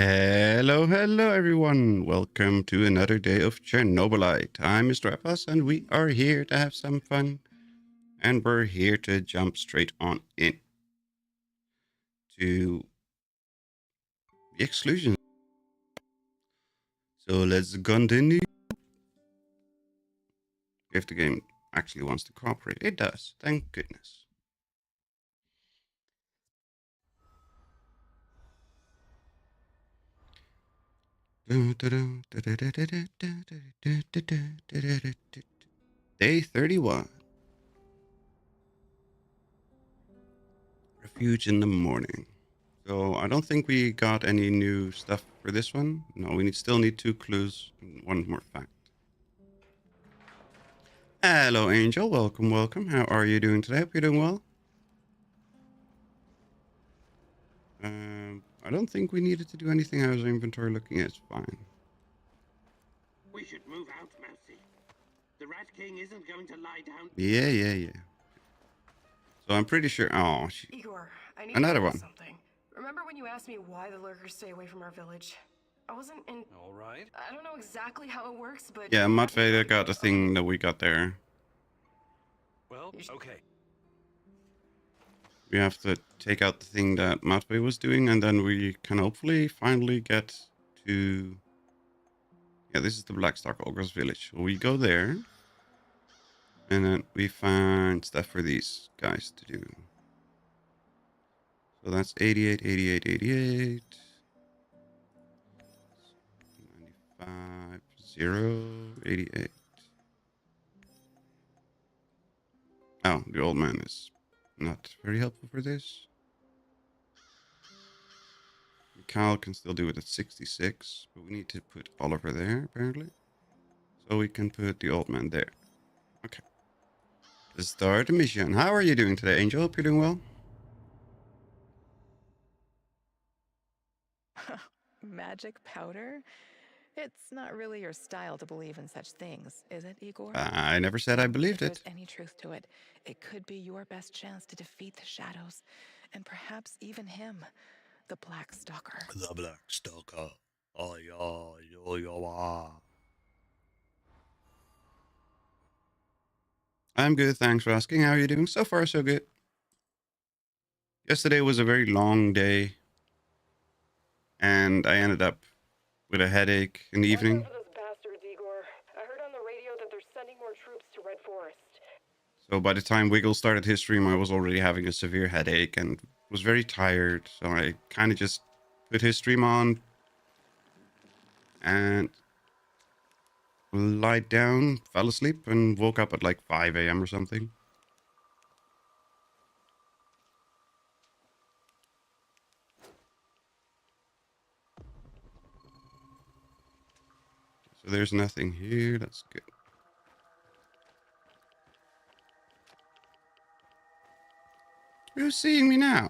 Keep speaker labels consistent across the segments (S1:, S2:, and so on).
S1: Hello, hello, everyone. Welcome to another day of Chernobylite. I'm Mr. Epas, and we are here to have some fun. And we're here to jump straight on in to the exclusion. So let's continue. If the game actually wants to cooperate, it does. Thank goodness. Day 31. Refuge in the morning. So I don't think we got any new stuff for this one. No, we still need 2 clues and 1 more fact. Hello, Angel. Welcome, welcome. How are you doing today? Hope you're doing well. I don't think we needed to do anything. How's our inventory looking? It's fine.
S2: We should move out, Mousy. The Rat King isn't going to lie down.
S1: Yeah. So I'm pretty sure. Oh,
S3: Igor, I need
S1: another
S3: to know
S1: one.
S3: something. Remember when you asked me why the lurkers stay away from our village? I wasn't in.
S4: All right.
S3: I don't know exactly how it works, but
S1: Yeah, Mudvader got the thing that we got there.
S4: Well, okay.
S1: We have to take out the thing that Mudvader was doing, and then we can hopefully finally get to. Yeah, this is the Blackstark Ogre's village. So we go there. And then we find stuff for these guys to do. So that's 88, 88, 88. 95, 0, 88. Oh, the old man is not very helpful for this. Cal can still do it at 66, but we need to put Oliver there, apparently. So we can put the old man there. Okay. Let's start the mission. How are you doing today, Angel? Hope you're doing well.
S5: Magic powder? It's not really your style to believe in such things, is it, Igor?
S1: I never said I believed
S5: If
S1: it.
S5: there's any truth to it, it could be your best chance to defeat the shadows, and perhaps even him, the Black Stalker.
S6: The Black Stalker. Oh, yeah.
S1: I'm good, thanks for asking. How are you doing? So far, so good. Yesterday was a very long day, and I ended up with a headache in the evening.
S3: Watch out for those bastards, Igor. I heard on the radio that they're sending more troops to Red Forest.
S1: So by the time Wiggle started his stream, I was already having a severe headache and was very tired. So I kind of just put his stream on and lied down, fell asleep, and woke up at like 5 a.m. or something. So there's nothing here. That's good. Who's seeing me now?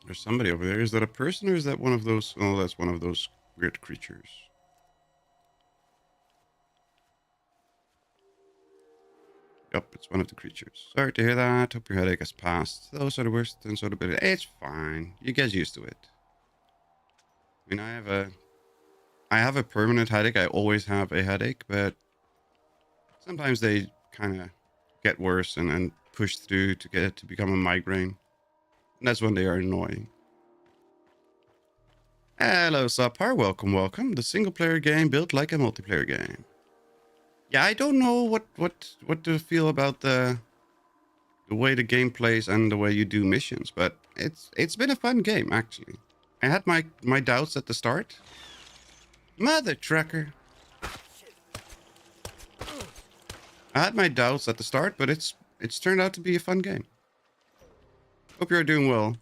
S1: There's somebody over there. Is that a person or is that one of those? Oh, that's one of those weird creatures. Yep, it's one of the creatures. Sorry to hear that. Hope your headache has passed. Those are the worst and so the better. It's fine. You get used to it. I mean, I have a permanent headache. I always have a headache, but sometimes they kind of get worse and push through to get it to become a migraine. And that's when they are annoying. Hello, Sapar. Welcome, welcome. The single player game built like a multiplayer game. Yeah, I don't know what to feel about the way the game plays and the way you do missions, but it's been a fun game actually. I had my doubts at the start. Mother trucker. I had my doubts at the start, but it's turned out to be a fun game. Hope you're doing well.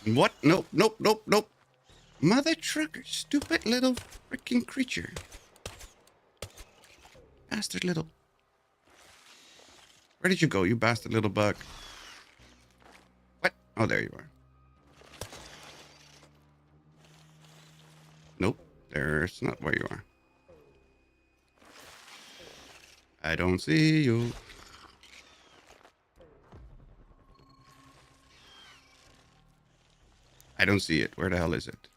S1: What? Nope. Mother trucker, stupid little freaking creature. Bastard little. Where did you go, you bastard little bug? What? Oh, there you are. Nope, there's not where you are. I don't see you. I don't see it. Where the hell is it?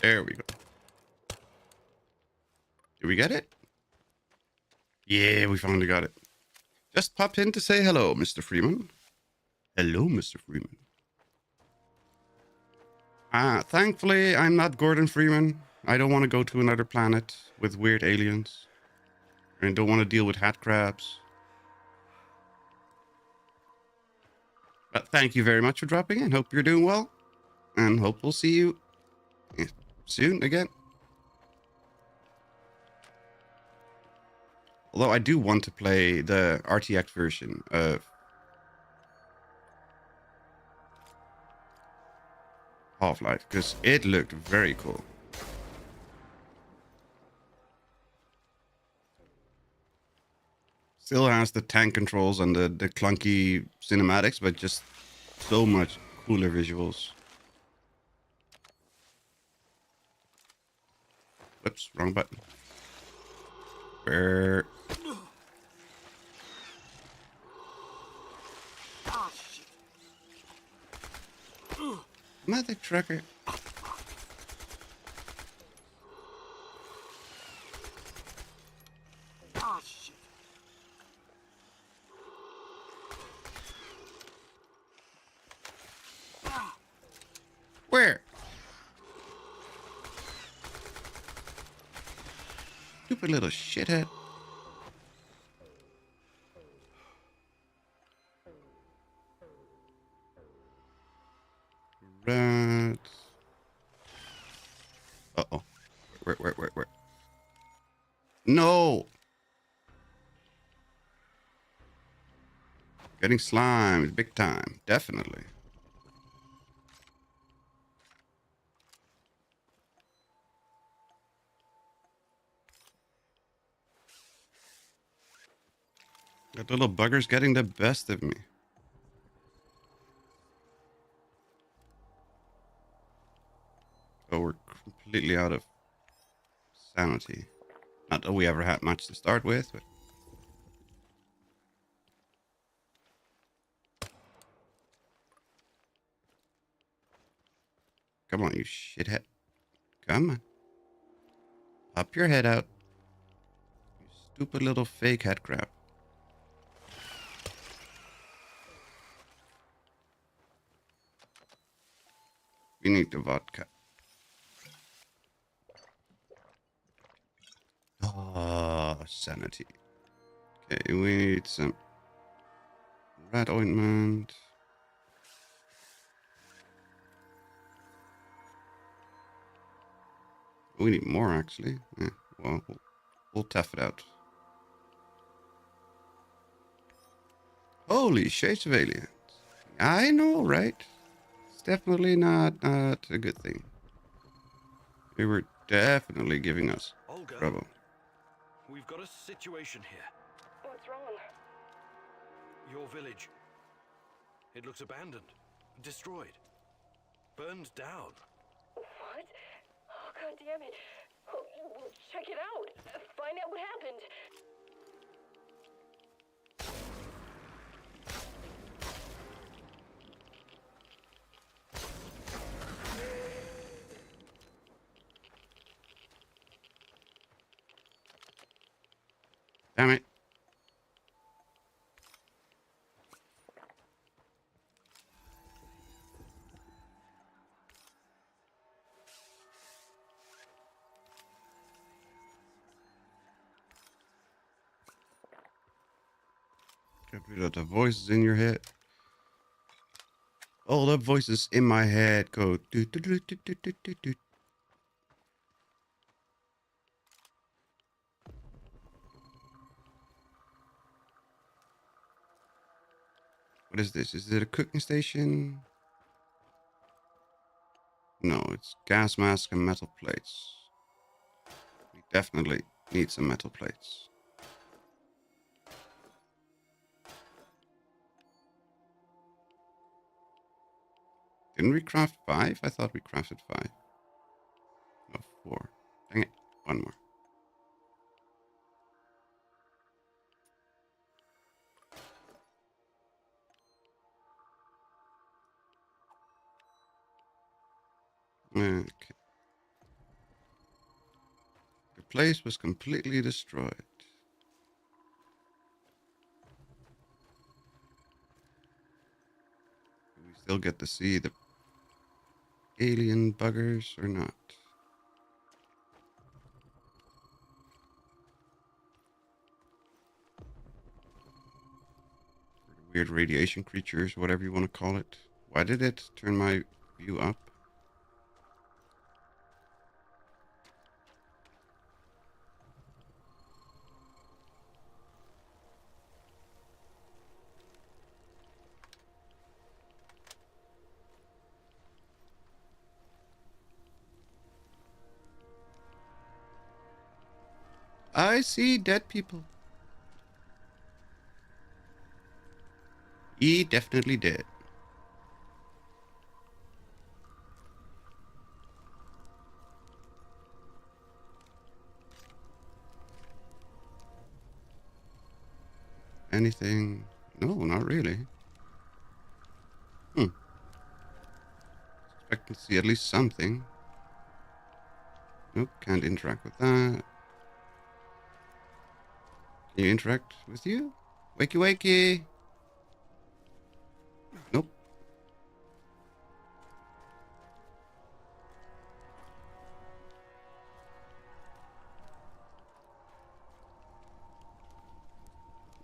S1: There we go. Did we get it? Yeah, we finally got it. Just popped in to say hello, Mr. Freeman. Hello, Mr. Freeman. Thankfully, I'm not Gordon Freeman. I don't want to go to another planet with weird aliens. I don't want to deal with hat crabs. But thank you very much for dropping in. Hope you're doing well. And hope we'll see you soon again. Although I do want to play the RTX version of Half-Life, because it looked very cool. Still has the tank controls and the clunky cinematics, but just so much cooler visuals. Whoops, wrong button. Where? Mother trucker. Where? Stupid little shithead. Right. Uh-oh. Where? No! Getting slimed big time. Definitely. That little bugger's getting the best of me. Oh, we're completely out of sanity. Not that we ever had much to start with, but... Come on, you shithead. Come on. Pop your head out. You stupid little fake head crab. We need the vodka. Oh, sanity. Okay, we need some rat ointment. We need more, actually. Yeah, well, we'll tough it out. Holy shades of aliens. I know, right? It's definitely not a good thing. They were definitely giving us
S4: Olga,
S1: trouble.
S4: we've got a situation here.
S3: What's wrong?
S4: Your village. It looks abandoned, destroyed, burned down.
S3: What? Oh, God damn it. Oh, well, check it out. Find out what happened.
S1: Damn it. Get rid of the voices in your head. All the voices in my head go do do do do do do do do. What is this? Is it a cooking station? No, it's gas mask and metal plates. We definitely need some metal plates. Didn't we craft 5? I thought we crafted 5. No, 4. Dang it. One more. Okay. The place was completely destroyed. Do we still get to see the alien buggers or not? Or the weird radiation creatures, whatever you want to call it. Why did it turn my view up? I see dead people. He definitely did. Anything? No, not really. Expect to see at least something. Nope, can't interact with that. Can you interact with you? Wakey wakey! Nope.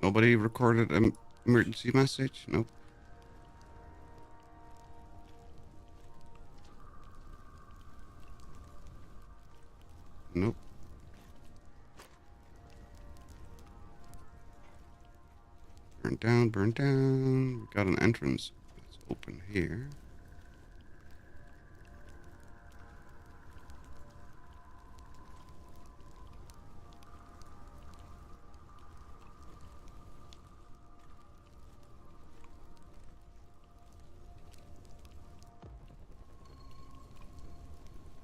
S1: Nobody recorded an emergency message? Nope. Nope. Burn down, burn down. We got an entrance. Let's open here.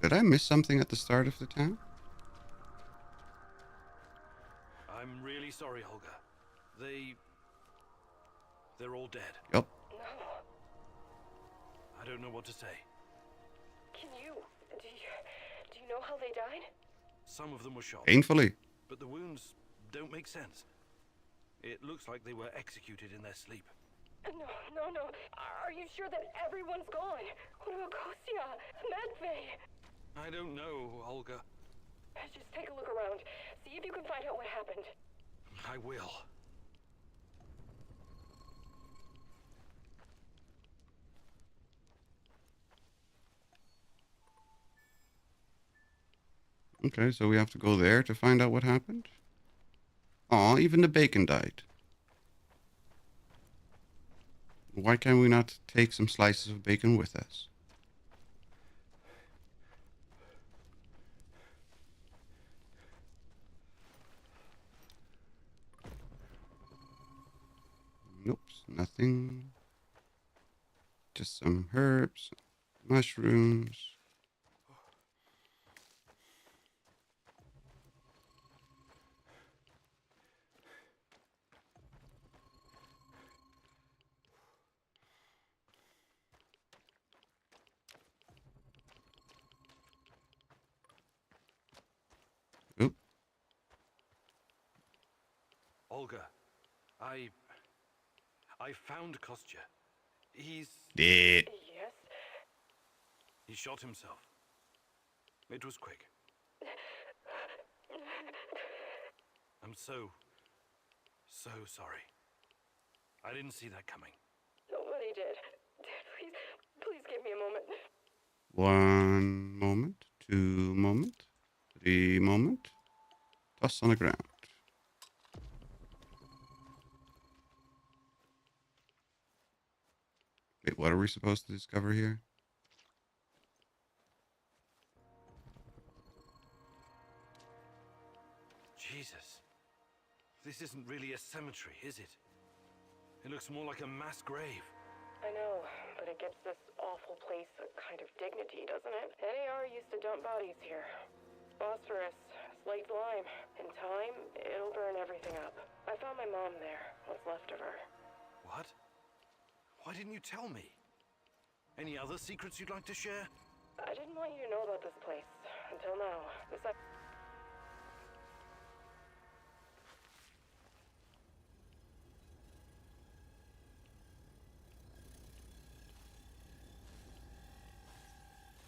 S1: Did I miss something at the start of the town?
S4: I'm really sorry, Olga. They're all dead.
S1: Yup.
S3: No.
S4: I don't know what to say.
S3: Can you? Do you know how they died?
S4: Some of them were shot,
S1: Painfully.
S4: but the wounds don't make sense. It looks like they were executed in their sleep.
S3: No. Are you sure that everyone's gone? What about Kostya? Medvey?
S4: I don't know, Olga.
S3: Just take a look around. See if you can find out what happened.
S4: I will.
S1: Okay, so we have to go there to find out what happened? Aw, even the bacon died. Why can we not take some slices of bacon with us? Nope, nothing. Just some herbs, mushrooms. Oop,
S4: Olga, I found Kostya. He's...
S1: dead.
S3: Yes?
S4: He shot himself. It was quick. I'm so sorry. I didn't see that coming.
S3: Nobody did. Please give me a moment.
S1: 1 moment, 2 moment, 3 moment. Toss on the ground. Wait, what are we supposed to discover here?
S4: Jesus. This isn't really a cemetery, is it? It looks more like a mass grave.
S3: I know, but it gives this awful place a kind of dignity, doesn't it? NAR used to dump bodies here. Phosphorus, slaked lime. In time, it'll burn everything up. I found my mom there, what's left of her.
S4: What? Why didn't you tell me? Any other secrets you'd like to share?
S3: I didn't want you to know about this place until now.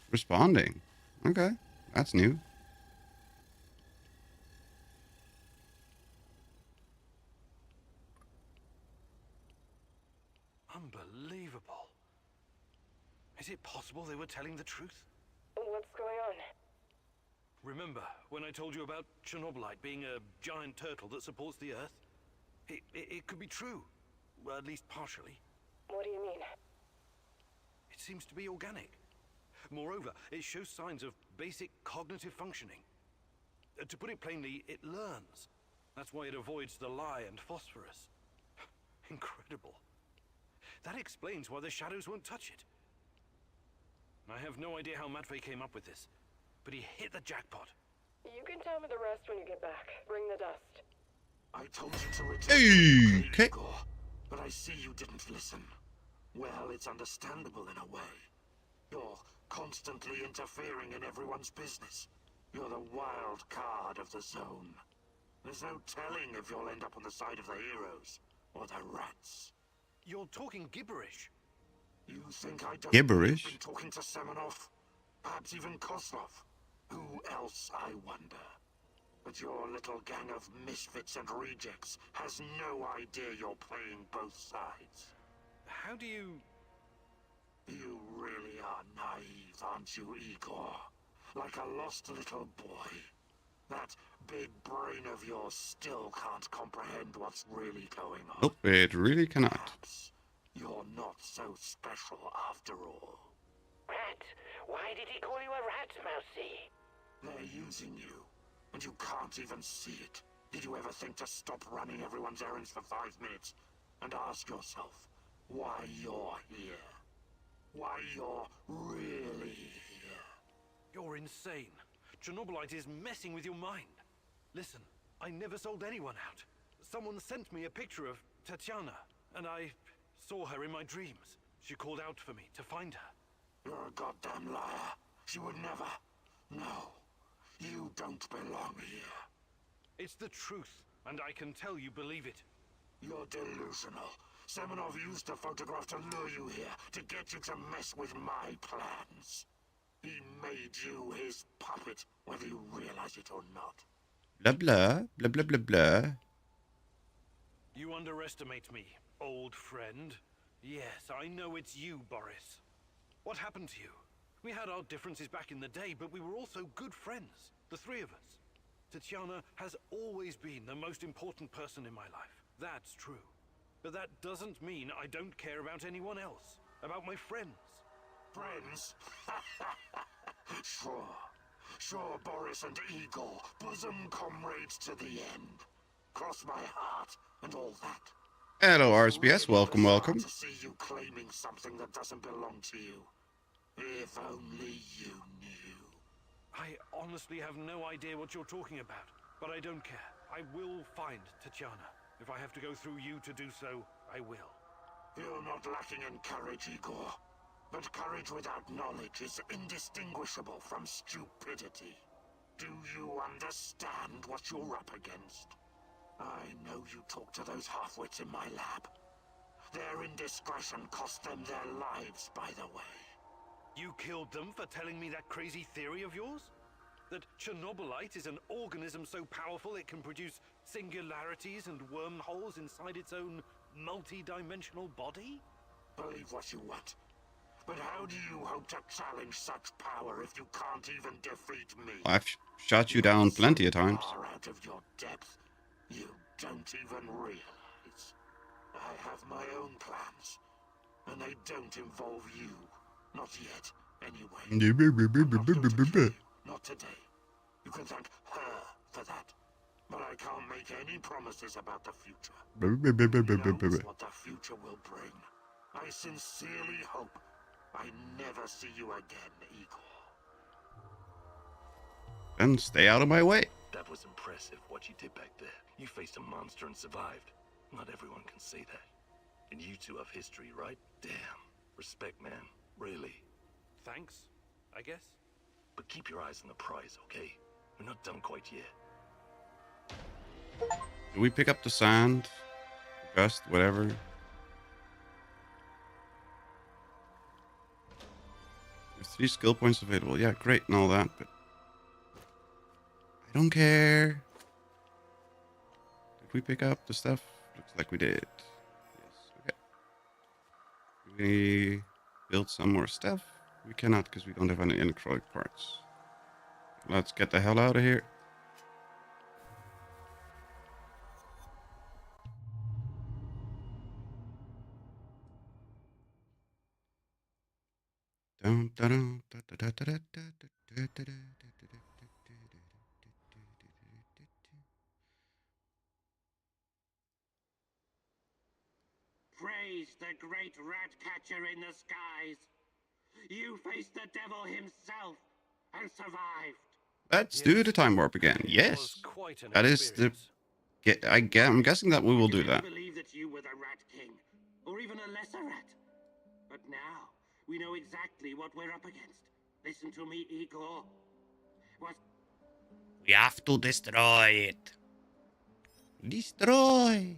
S1: Responding. Okay, that's new.
S4: Unbelievable. Is it possible they were telling the truth?
S3: What's going on?
S4: Remember when I told you about Chernobylite being a giant turtle that supports the Earth? It could be true. Well, at least partially.
S3: What do you mean?
S4: It seems to be organic. Moreover, it shows signs of basic cognitive functioning. To put it plainly, it learns. That's why it avoids the lye and phosphorus. Incredible. That explains why the shadows won't touch it. I have no idea how Matvey came up with this, but he hit the jackpot.
S3: You can tell me the rest when you get back. Bring the dust.
S2: I told you to return
S1: Hey,
S2: to
S1: okay.
S2: Igor, but I see you didn't listen. Well, it's understandable in a way. You're constantly interfering in everyone's business. You're the wild card of the zone. There's no telling if you'll end up on the side of the heroes or the rats.
S4: You're talking gibberish.
S2: You think I don't
S1: Gibberish?
S2: been talking to Semenov? Perhaps even Koslov? Who else, I wonder? But your little gang of misfits and rejects has no idea you're playing both sides.
S4: How do you...
S2: You really are naive, aren't you, Igor? Like a lost little boy. That big brain of yours still can't comprehend what's really going on.
S1: Nope, it really cannot.
S2: Perhaps you're not so special after all.
S7: Rat? Why did he call you a rat, Mousy?
S2: They're using you, and you can't even see it. Did you ever think to stop running everyone's errands for 5 minutes and ask yourself why you're here? Why you're really here?
S4: You're insane. Chernobylite is messing with your mind. Listen, I never sold anyone out. Someone sent me a picture of Tatyana, and I saw her in my dreams. She called out for me to find her.
S2: You're a goddamn liar. She would never. No, you don't belong here.
S4: It's the truth, and I can tell you believe it.
S2: You're delusional. Semenov used a photograph to lure you here, to get you to mess with my plans. He made you his puppet, whether you realize it or not.
S1: Blah, blah, blah, blah, blah, blah.
S4: You underestimate me, old friend. Yes, I know it's you, Boris. What happened to you? We had our differences back in the day, but we were also good friends, the three of us. Tatyana has always been the most important person in my life. That's true. But that doesn't mean I don't care about anyone else, about my friends.
S2: Friends? Sure. Sure, Boris and Igor, bosom comrades to the end. Cross my heart and all that.
S1: Hello, RSPS. Welcome,
S2: Bizarre
S1: welcome.
S2: to see you claiming something that doesn't belong to you. If only you knew.
S4: I honestly have no idea what you're talking about, but I don't care. I will find Tatyana. If I have to go through you to do so, I will.
S2: You're not lacking in courage, Igor. But courage without knowledge is indistinguishable from stupidity. Do you understand what you're up against? I know you talk to those half-wits in my lab. Their indiscretion cost them their lives, by the way.
S4: You killed them for telling me that crazy theory of yours? That Chernobylite is an organism so powerful it can produce singularities and wormholes inside its own multi-dimensional body?
S2: Believe what you want. But how do you hope to challenge such power if you can't even defeat me?
S1: I've shot you down plenty of times.
S2: Far out of your depth, you don't even realize. I have my own plans, and they don't involve you. Not yet, anyway. I'm not going to kill you. Not today. You can thank her for that. But I can't make any promises about the future. Who knows what the future will bring? I sincerely hope I never see you again, Igor.
S1: Then stay out of my way.
S6: That was impressive, what you did back there. You faced a monster and survived. Not everyone can say that. And you two have history, right? Damn. Respect, man. Really.
S4: Thanks, I guess.
S6: But keep your eyes on the prize, okay? We're not done quite yet.
S1: Do we pick up the sand? Dust, whatever. There's 3 skill points available. Yeah, great and all that, but I don't care. Did we pick up the stuff? Looks like we did. Yes, okay. We build some more stuff. We cannot because we don't have any electronic parts. Let's get the hell out of here.
S2: Praise the great rat catcher in the skies. You faced the devil himself and survived.
S1: Let's do the time warp again.
S4: It was
S1: Yes.
S4: quite an
S1: That is the...
S4: experience.
S1: I'm guessing that we will do
S2: I
S1: that.
S2: believe that you were the Rat King, or even a lesser rat. But now we know exactly what we're up against. Listen to me, Igor. What?
S6: We have to destroy it.
S1: Destroy.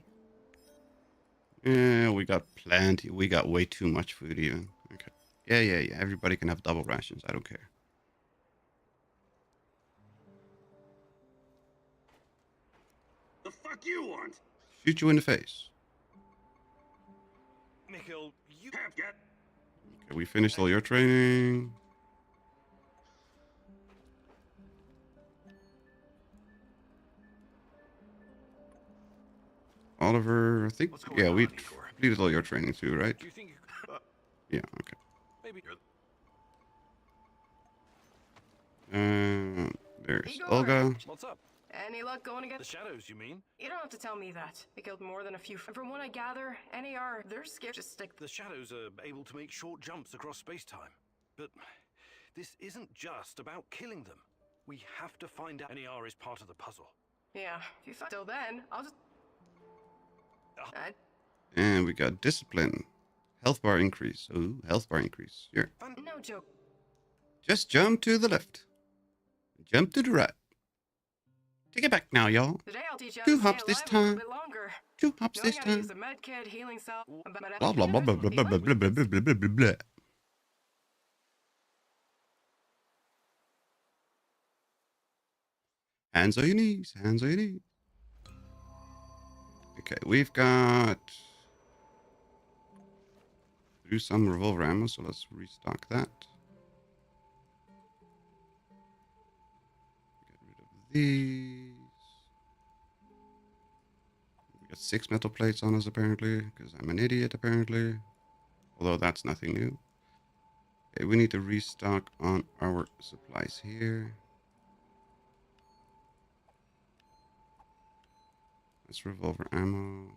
S1: Yeah, we got plenty. We got way too much food even. Okay. Yeah. Everybody can have double rations. I don't care.
S2: The fuck you want?
S1: Shoot you in the face.
S4: Mikhail, you
S2: Can't get.
S1: Okay, we finished all your training. Oliver, I think,
S4: What's going
S1: yeah, we
S4: on, Igor?
S1: completed all your training too, right?
S4: do you think
S1: Yeah, okay.
S4: maybe
S1: There's
S3: Igor.
S1: Olga.
S4: what's up?
S3: Any luck going
S4: The
S3: against?
S4: shadows, you mean?
S3: You don't have to tell me that. They killed more than a few. From what I gather, NAR, they're scared to stick.
S4: The shadows are able to make short jumps across space-time. But this isn't just about killing them. We have to find out NAR is part of the puzzle.
S3: Yeah, if you find till then, I'll just.
S1: And we got discipline. Health bar increase. Ooh, health bar increase. Here.
S3: No joke.
S1: Just jump to the left. Jump to the right. Take it back now, y'all.
S3: Today I'll teach you how
S1: 2
S3: to stay
S1: hops this
S3: alive a
S1: time.
S3: little bit longer.
S1: 2 hops
S3: Knowing
S1: this
S3: how to use
S1: time.
S3: the med kit, healing cell.
S1: Blah, blah, blah, blah, blah, blah, blah, blah, blah, blah, blah, blah, blah, blah. Hands on your knees. Hands on your knees. Okay, we've got through some revolver ammo, so let's restock that. Get rid of these. We got 6 metal plates on us apparently, because I'm an idiot apparently. Although that's nothing new. Okay, we need to restock on our supplies here. That's revolver ammo.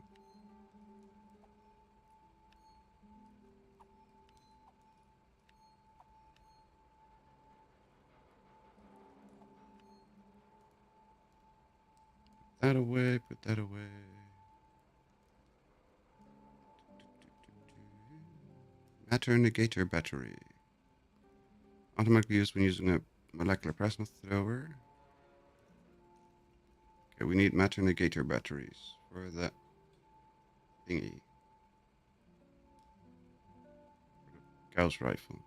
S1: Put that away, put that away. Matter negator battery. Automatically used when using a molecular plasma thrower. Okay, we need matter negator batteries for that thingy. Gauss rifle.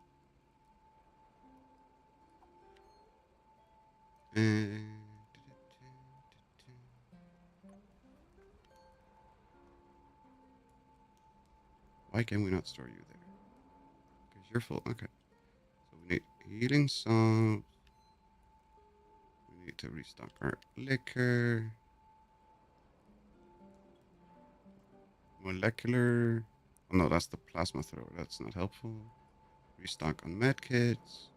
S1: And why can we not store you there? Because you're full. Okay. So we need healing salts. We need to restock our liquor. Molecular. Oh no, that's the plasma thrower. That's not helpful. Restock on medkits.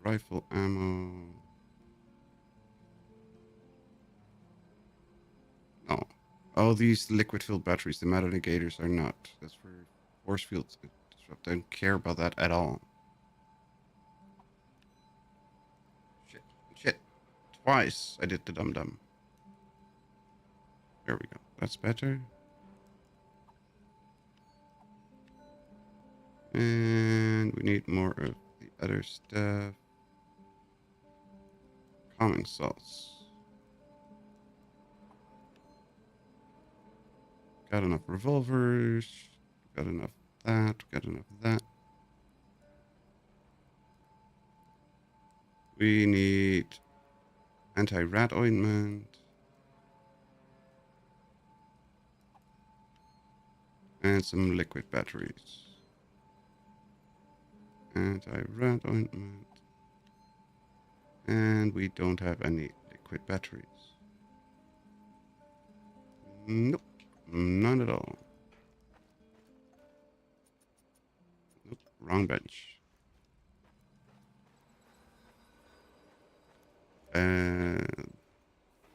S1: Rifle ammo. No. Oh, these liquid-filled batteries, the matter negators are not. That's for force fields. I don't care about that at all. Shit. Shit. Twice I did the dum-dum. There we go. That's better. And we need more of the other stuff. Calming salts. Got enough revolvers. Got enough of that. Got enough of that. We need anti-rat ointment. And some liquid batteries. Anti-rat ointment. And we don't have any liquid batteries. Nope. None at all. Nope. Wrong bench.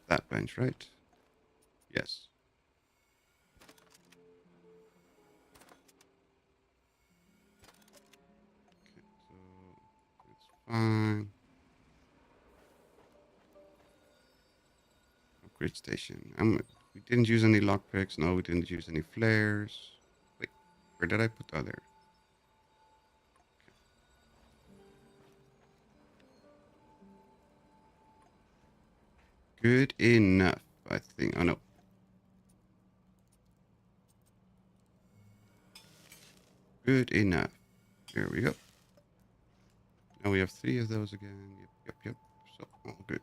S1: That bench, right? Yes. Okay, so it's fine. Upgrade station. We didn't use any lockpicks. No, we didn't use any flares. Wait, where did I put that there? Good enough, I think. Oh, no. Good enough. There we go. Now we have 3 of those again. Yep. So, all good.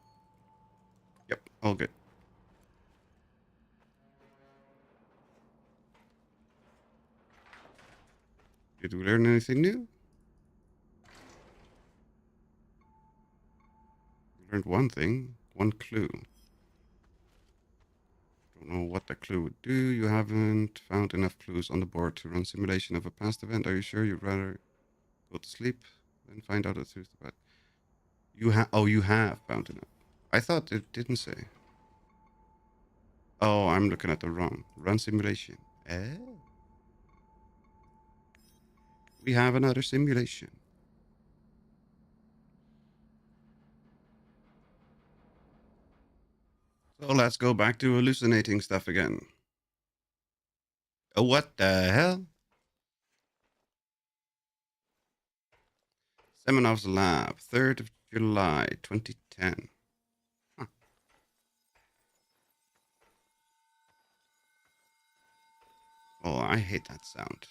S1: Yep, all good. Did we learn anything new? We learned one thing. One clue. Don't know what the clue would do. You haven't found enough clues on the board to run simulation of a past event. Are you sure you'd rather go to sleep than find out the truth about it? You have found enough. I thought it didn't say. Oh, I'm looking at the wrong. Run simulation. We have another simulation. So let's go back to hallucinating stuff again. Oh, what the hell? Seminov's Lab, 3rd of July, 2010. Huh. Oh, I hate that sound.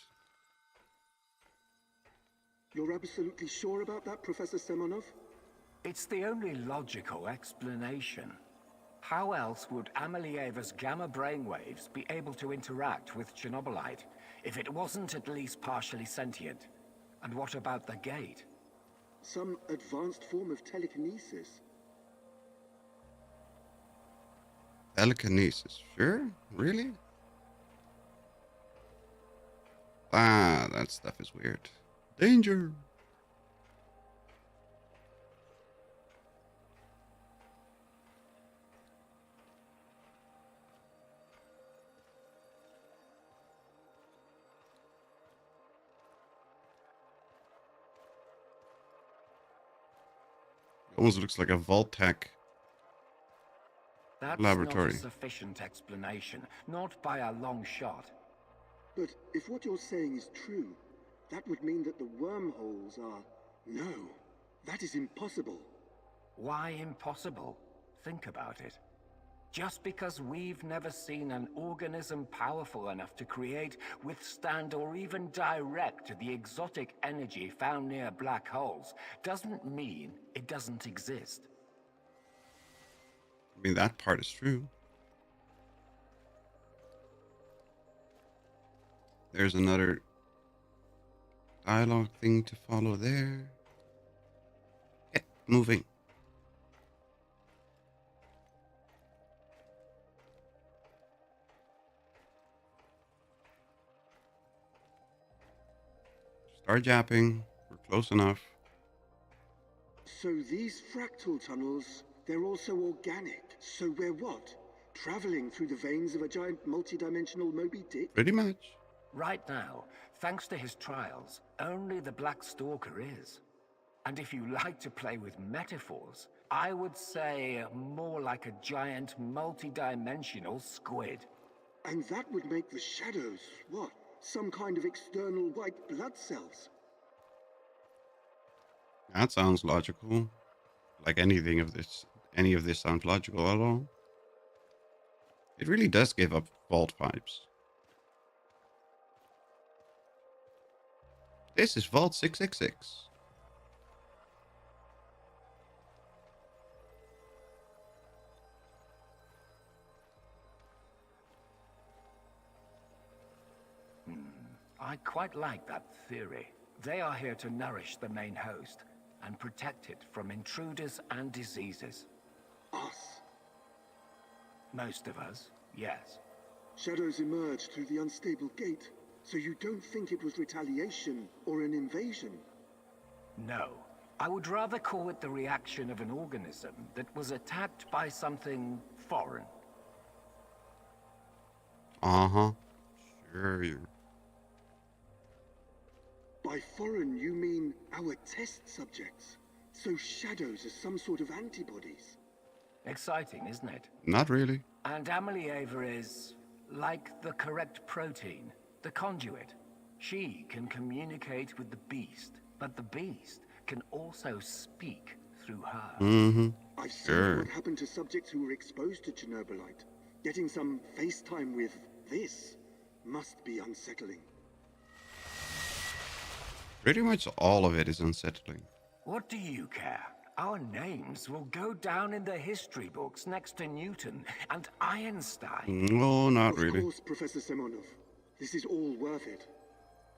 S8: You're absolutely sure about that, Professor Semonov?
S9: It's the only logical explanation. How else would Amelieva's gamma brainwaves be able to interact with Chernobylite if it wasn't at least partially sentient? And what about the gate?
S8: Some advanced form of telekinesis.
S1: Telekinesis, sure? Really? Ah, that stuff is weird. Danger! Almost looks like a Vault-Tec
S9: That's
S1: laboratory.
S9: not a sufficient explanation, not by a long shot.
S8: But if what you're saying is true, that would mean that the wormholes are... No, that is impossible.
S9: Why impossible? Think about it. Just because we've never seen an organism powerful enough to create, withstand, or even direct the exotic energy found near black holes, doesn't mean it doesn't exist.
S1: I mean, that part is true. There's another dialogue thing to follow there. Get moving. Start yapping. We're close enough.
S8: So these fractal tunnels, they're also organic. So we're what? Traveling through the veins of a giant multi-dimensional Moby Dick?
S1: Pretty much.
S9: Right now, thanks to his trials, only the Black Stalker is. And if you like to play with metaphors, I would say more like a giant multi-dimensional squid.
S8: And that would make the shadows, what? Some kind of external white blood cells?
S1: That sounds logical. Like any of this sounds logical at all. It really does give up Vault vibes. This is Vault 666.
S9: I quite like that theory. They are here to nourish the main host and protect it from intruders and diseases.
S8: Us?
S9: Most of us, yes.
S8: Shadows emerged through the unstable gate, so you don't think it was retaliation or an invasion?
S9: No. I would rather call it the reaction of an organism that was attacked by something foreign.
S1: Uh-huh. Sure.
S8: By foreign, you mean our test subjects? So shadows are some sort of antibodies?
S9: Exciting, isn't it?
S1: Not really.
S9: And Amelieva is like the correct protein, the conduit. She can communicate with the beast, but the beast can also speak through her.
S1: Mm-hmm.
S8: I've seen what happened to subjects who were exposed to Chernobylite. Getting some FaceTime with this must be unsettling.
S1: Pretty much all of it is unsettling.
S9: What do you care? Our names will go down in the history books next to Newton and Einstein.
S1: No, not really.
S8: Of course, Professor Semonov. This is all worth it.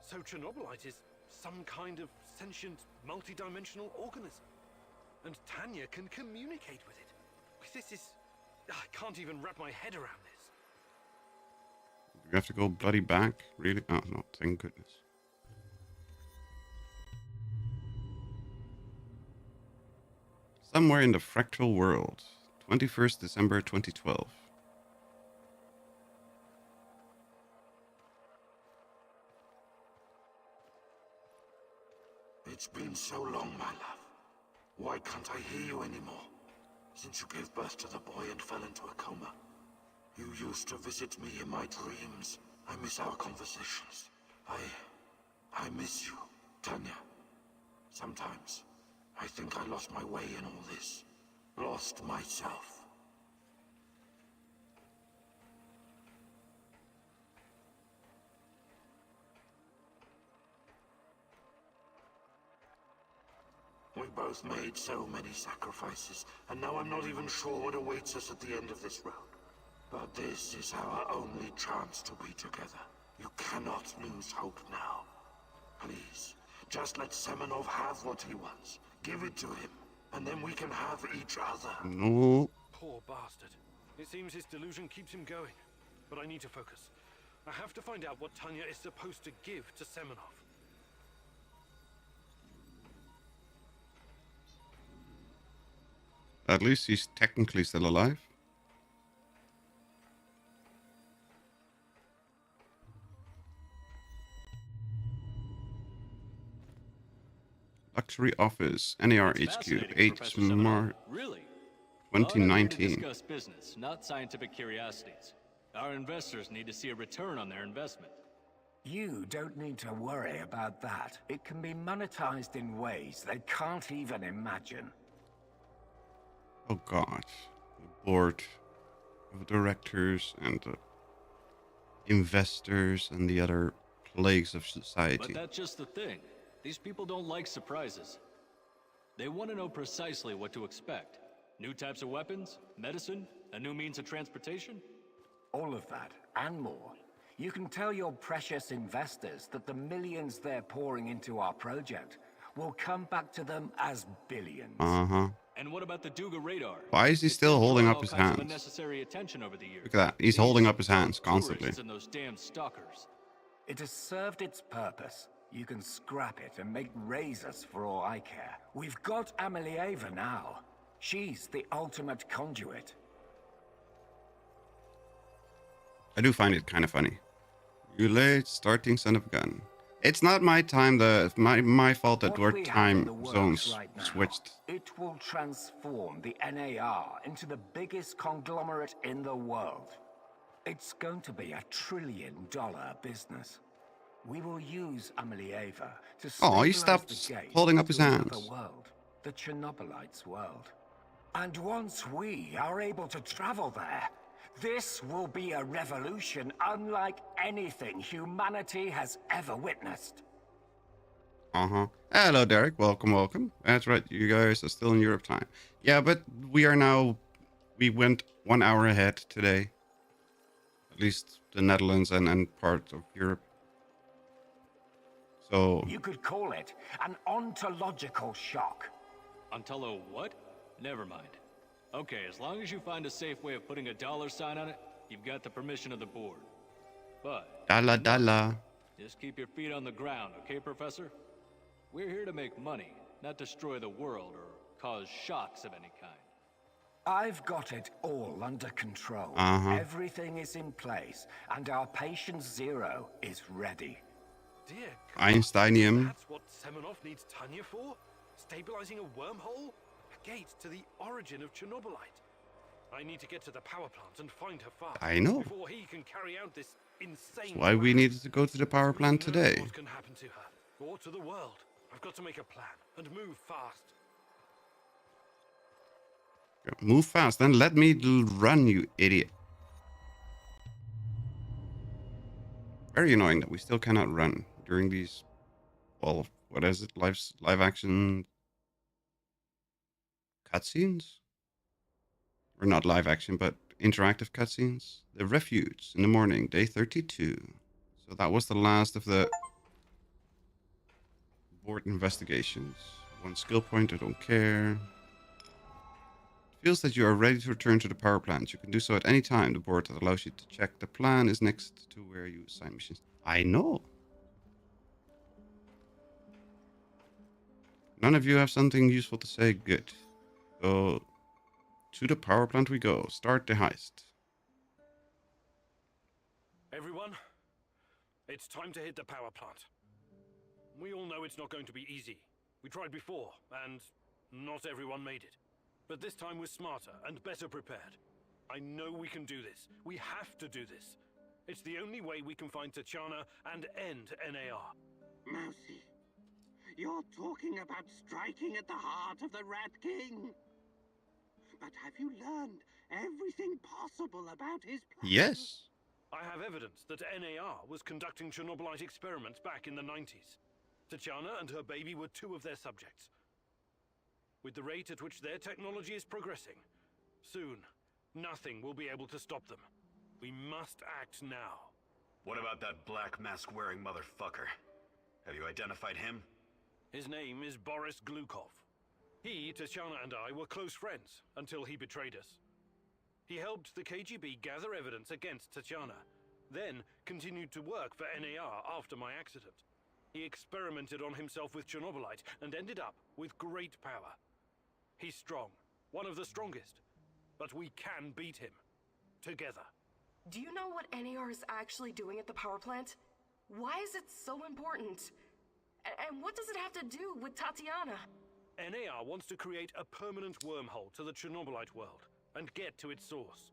S4: So Chernobylite is some kind of sentient, multi-dimensional organism. And Tanya can communicate with it. This is... I can't even wrap my head around this.
S1: You have to go bloody back? Really? Oh, no, thank goodness. Somewhere in the fractal world. 21st December 2012.
S2: It's been so long, my love. Why can't I hear you anymore? Since you gave birth to the boy and fell into a coma. You used to visit me in my dreams. I miss our conversations. I miss you, Tanya. Sometimes, I think I lost my way in all this. Lost myself. We both made so many sacrifices, and now I'm not even sure what awaits us at the end of this road. But this is our only chance to be together. You cannot lose hope now. Please, just let Semenov have what he wants. Give it to him, and then we can have each other.
S1: No.
S4: Poor bastard. It seems his delusion keeps him going. But I need to focus. I have to find out what Tanya is supposed to give to Semenov.
S1: At least he's technically still alive. Luxury office, NAR HQ, 8 March
S10: Really?
S1: 2019.
S10: Discuss business, not scientific curiosities. Our investors need to see a return on their investment.
S9: You don't need to worry about that. It can be monetized in ways they can't even imagine.
S1: Oh god. The board of directors and the investors and the other plagues of society.
S10: But that's just the thing. These people don't like surprises. They want to know precisely what to expect. New types of weapons, medicine, a new means of transportation.
S9: All of that, and more. You can tell your precious investors that the millions they're pouring into our project will come back to them as billions.
S1: Uh-huh.
S10: And what about the Duga radar?
S1: Why is he still holding up his hands?
S10: Unnecessary attention over the years.
S1: Look at that. He's holding up his hands constantly.
S10: And those damn stalkers.
S9: It has served its purpose. You can scrap it and make razors for all I care. We've got Amelieva now. She's the ultimate conduit.
S1: I do find it kind of funny. You late starting son of a gun. It's not my time, my fault that
S9: What
S1: our
S9: we have in
S1: time
S9: the works
S1: zones
S9: right now,
S1: switched.
S9: It will transform the NAR into the biggest conglomerate in the world. It's going to be $1 trillion business. We will use Amelieva to
S1: Oh, he
S9: stabilize
S1: stopped
S9: the gate
S1: holding up his
S9: to another
S1: hands.
S9: world, the Chernobylite's world. And once we are able to travel there, this will be a revolution unlike anything humanity has ever witnessed.
S1: Uh-huh. Hello, Derek. Welcome, welcome. That's right. You guys are still in Europe time. Yeah, but we are now... We went 1 hour ahead today. At least the Netherlands and part of Europe. So...
S9: You could call it an ontological shock.
S10: Ontolo what? Never mind. Okay, as long as you find a safe way of putting a $sign on it, you've got the permission of the board. But...
S1: Dalla.
S10: Just keep your feet on the ground, okay, Professor? We're here to make money, not destroy the world or cause shocks of any kind.
S9: I've got it all under control. Everything is in place, and our patient zero is ready.
S4: Dear
S1: Einsteinium.
S4: That's what Semenov needs Tanya for? Stabilizing a wormhole? A gate to the origin of Chernobylite. I need to get to the power plant and find her father.
S1: I know.
S4: Before he can carry out this insane...
S1: That's why we needed to go to the power plant today.
S4: What can happen to her? Or to the world? I've got to make a plan and move fast.
S1: Move fast, then let me run, you idiot. Very annoying that we still cannot run during these, well, what is it, live action cutscenes? Or not live action, but interactive cutscenes. The Refuge in the morning, day 32. So that was the last of the board investigations. 1 skill point, I don't care. Feels that you are ready to return to the power plant. You can do so at any time. The board that allows you to check the plan is next to where you assign missions. I know. None of you have something useful to say? Good. So, to the power plant we go. Start the heist.
S4: Everyone, it's time to hit the power plant. We all know it's not going to be easy. We tried before, and not everyone made it. But this time we're smarter and better prepared. I know we can do this. We have to do this. It's the only way we can find Tatyana and end NAR.
S2: Mousy, you're talking about striking at the heart of the Rat King. But have you learned everything possible about his plan?
S1: Yes.
S4: I have evidence that NAR was conducting Chernobylite experiments back in the 90s. Tatyana and her baby were 2 of their subjects. With the rate at which their technology is progressing, soon, nothing will be able to stop them. We must act now.
S11: What about that black mask-wearing motherfucker? Have you identified him?
S4: His name is Boris Glukov. He, Tatyana, and I were close friends until he betrayed us. He helped the KGB gather evidence against Tatyana, then continued to work for NAR after my accident. He experimented on himself with Chernobylite and ended up with great power. He's strong, one of the strongest, but we can beat him. Together.
S3: Do you know what NAR is actually doing at the power plant? Why is it so important? And what does it have to do with Tatyana?
S4: NAR wants to create a permanent wormhole to the Chernobylite world and get to its source.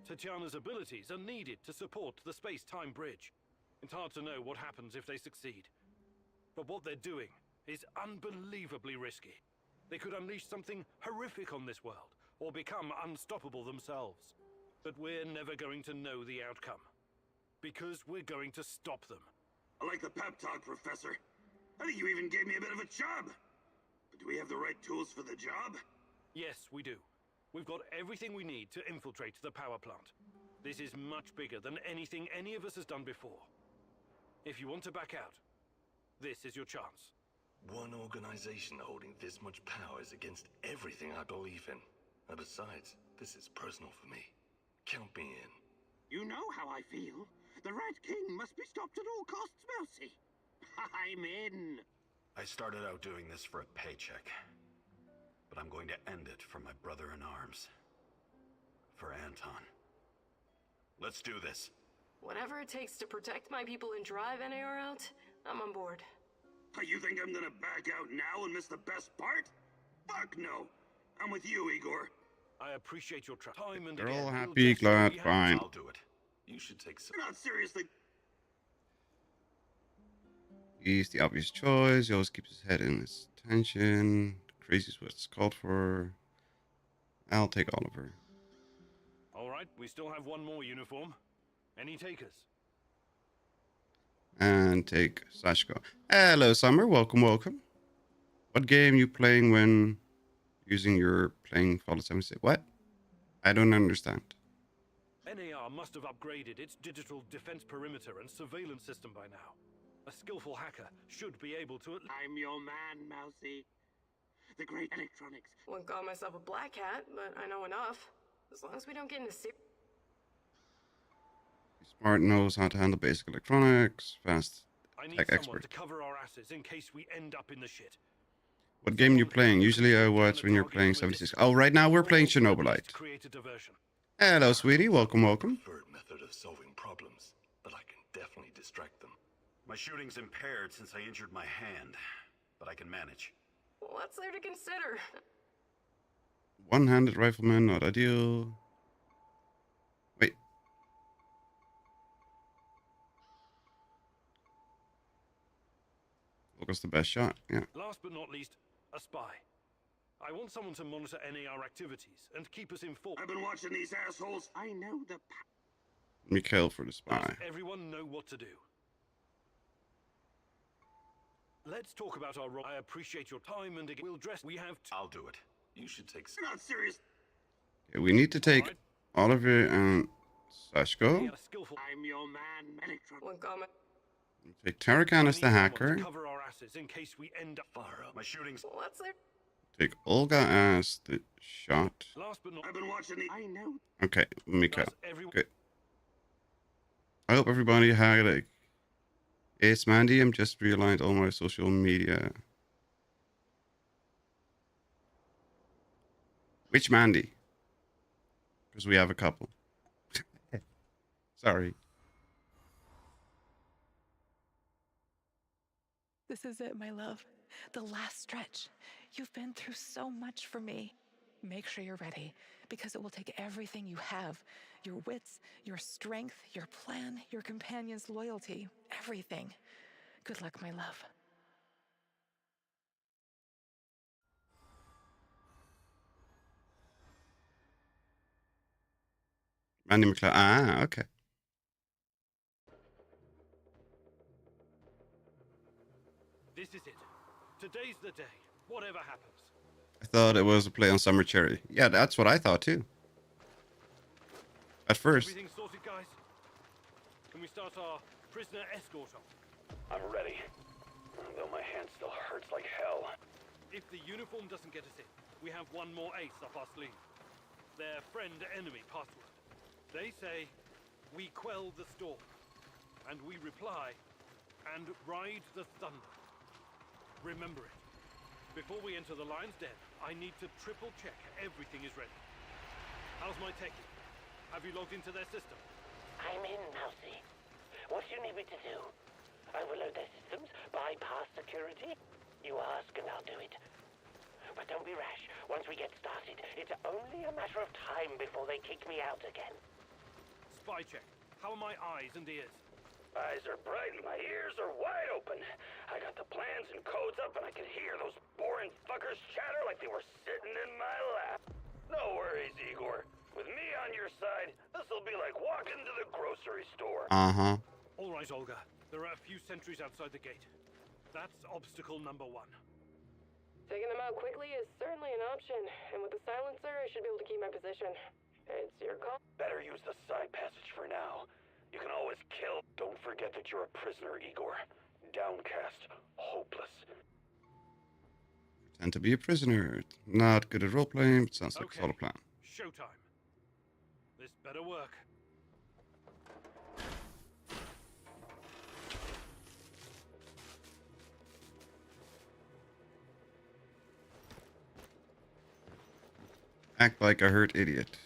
S4: Tatyana's abilities are needed to support the space-time bridge. It's hard to know what happens if they succeed. But what they're doing is unbelievably risky. They could unleash something horrific on this world, or become unstoppable themselves. But we're never going to know the outcome. Because we're going to stop them.
S2: I like the pep talk, Professor. I think you even gave me a bit of a job. But do we have the right tools for the job?
S4: Yes, we do. We've got everything we need to infiltrate the power plant. This is much bigger than anything any of us has done before. If you want to back out, this is your chance.
S6: One organization holding this much power is against everything I believe in. And besides, this is personal for me. Count me in.
S2: You know how I feel. The Rat King must be stopped at all costs, Mousy. I'm in.
S11: I started out doing this for a paycheck, but I'm going to end it for my brother in arms. For Anton. Let's do this.
S3: Whatever it takes to protect my people and drive NAR out, I'm on board.
S2: You think I'm gonna back out now and miss the best part? Fuck no. I'm with you, Igor.
S4: I appreciate your time and
S1: They're
S4: again,
S1: all
S4: we'll
S1: happy,
S4: just do
S1: glad,
S4: what we have.
S1: fine.
S11: I'll do it. You should take some.
S2: You're not seriously.
S1: He's the obvious choice. He always keeps his head in his tension. Crazy is what's called for. I'll take Oliver.
S4: All right, we still have one more uniform. Any takers?
S1: And take Sashko. Hello, Summer. Welcome, welcome. What game you playing when using your playing Fallout 76? What? I don't understand.
S4: NAR must have upgraded its digital defense perimeter and surveillance system by now. A skillful hacker should be able to...
S2: I'm your man, Mousy. The great electronics.
S3: Wouldn't call myself a black hat, but I know enough. As long as we don't get into
S1: Smart, knows how to handle basic electronics. Fast
S4: I need
S1: tech
S4: someone
S1: expert.
S4: to cover our asses in case we end up in the shit.
S1: What game you playing? Usually I watch when you're playing 76. Oh, right now we're playing Chernobylite.
S4: Create a diversion.
S1: Hello, sweetie. Welcome, welcome.
S6: Preferred method of solving problems, but I can definitely distract them.
S11: My shooting's impaired since I injured my hand, but I can manage.
S3: What's there to consider?
S1: One-handed rifleman, not ideal. Wait. What was the best shot? Yeah.
S4: Last but not least, a spy. I want someone to monitor NAR activities and keep us informed.
S2: I've been watching these assholes. I know the.
S1: Mikhail for the spy.
S4: Does everyone know what to do? Let's talk about our role. I appreciate your time and again, we'll dress. We have
S11: I'll do it. You should take some.
S2: You're not serious.
S1: Okay, we need to take Oliver and Sashko.
S4: skillful.
S2: I'm your man, Electron.
S3: One comment.
S1: Take Tarakan as the hacker.
S4: Cover our asses in case we end up
S11: Far up. My shooting's.
S3: What's there?
S1: Take Olga as the shot.
S4: Last but not.
S2: I've been watching the. I know.
S1: Okay, Mikhail.
S4: Does everyone...
S1: Good. I hope everybody had a... It's Mandy. I'm just realigned all my social media. Which Mandy? Because we have a couple. Sorry.
S5: This is it, my love. The last stretch. You've been through so much for me. Make sure you're ready, because it will take everything you have. Your wits, your strength, your plan, your companion's loyalty. Everything. Good luck, my love.
S1: Mandy McLeod. Ah, okay.
S4: This is it. Today's the day. Whatever happens.
S1: I thought it was a play on Summer Cherry. Yeah, that's what I thought too. At first.
S4: Everything sorted, guys? Can we start our prisoner escort on?
S6: I'm ready. Though my hand still hurts like hell.
S4: If the uniform doesn't get us in, we have one more ace up our sleeve. Their friend-enemy password. They say, we quell the storm. And we reply, and ride the thunder. Remember it. Before we enter the lion's den, I need to triple check everything is ready. How's my techie? Have you logged into their system?
S7: I'm in, Mousy. What do you need me to do? Overload their systems? Bypass security? You ask and I'll do it. But don't be rash. Once we get started, it's only a matter of time before they kick me out again.
S4: Spy check. How are my eyes and ears?
S6: Eyes are bright and my ears are wide open. I got the plans and codes up and I could hear those boring fuckers chatter like they were sitting in my lap. No worries, Igor. With me on your side, this'll be like walking to the grocery store.
S1: Uh-huh.
S4: All right, Olga. There are a few sentries outside the gate. That's obstacle number 1.
S3: Taking them out quickly is certainly an option, and with the silencer, I should be able to keep my position. It's your call.
S6: Better use the side passage for now. You can always kill. Don't forget that you're a prisoner, Igor. Downcast, hopeless.
S1: Pretend to be a prisoner. Not good at role-playing, but sounds like a solid plan.
S4: Showtime. This better work.
S1: Act like a hurt idiot.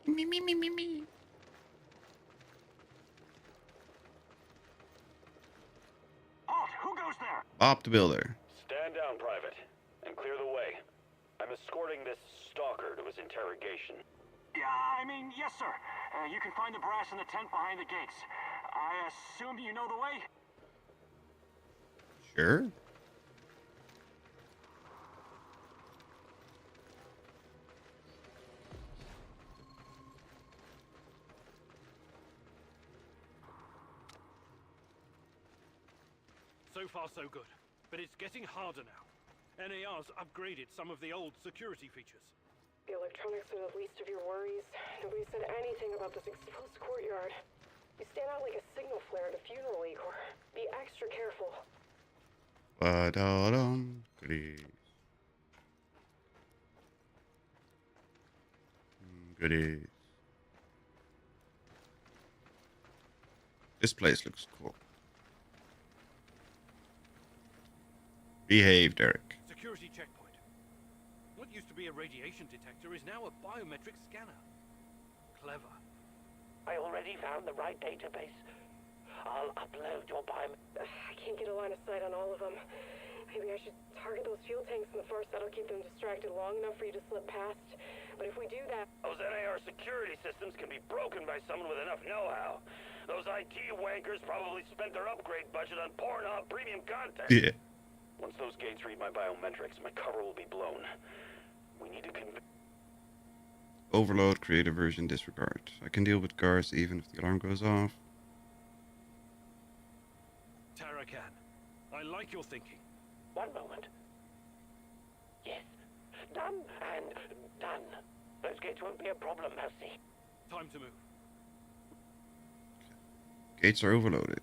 S1: Me, me, me, me, me.
S6: Halt! Who goes there?
S1: Bob the Builder.
S6: Stand down, Private, and clear the way. I'm escorting this stalker to his interrogation.
S12: Yeah, I mean, yes, sir. You can find the brass in the tent behind the gates. I assume you know the way?
S1: Sure.
S4: So far, so good. But it's getting harder now. NAR's upgraded some of the old security features.
S3: The electronics are the least of your worries. Nobody said anything about this exposed courtyard. You stand out like a signal flare at a funeral, Igor. Be extra careful.
S1: Ba-da-dum, goodies. Goodies. This place looks cool. Behave, Derek.
S4: Security checkpoint. What used to be a radiation detector is now a biometric scanner. Clever.
S7: I already found the right database. I'll upload your
S3: I can't get a line of sight on all of them. Maybe I should target those fuel tanks in the first. That'll keep them distracted long enough for you to slip past. But if we do that...
S6: Those NAR security systems can be broken by someone with enough know-how. Those IT wankers probably spent their upgrade budget on Pornhub premium content.
S1: Yeah.
S6: Once those gates read my biometrics, my cover will be blown. We need to
S1: Overload, creative version, disregard. I can deal with guards even if the alarm goes off.
S4: Tarakan, I like your thinking.
S7: One moment. Yes. Done and done. Those gates won't be a problem, Mousy.
S4: Time to move.
S1: Gates are overloaded.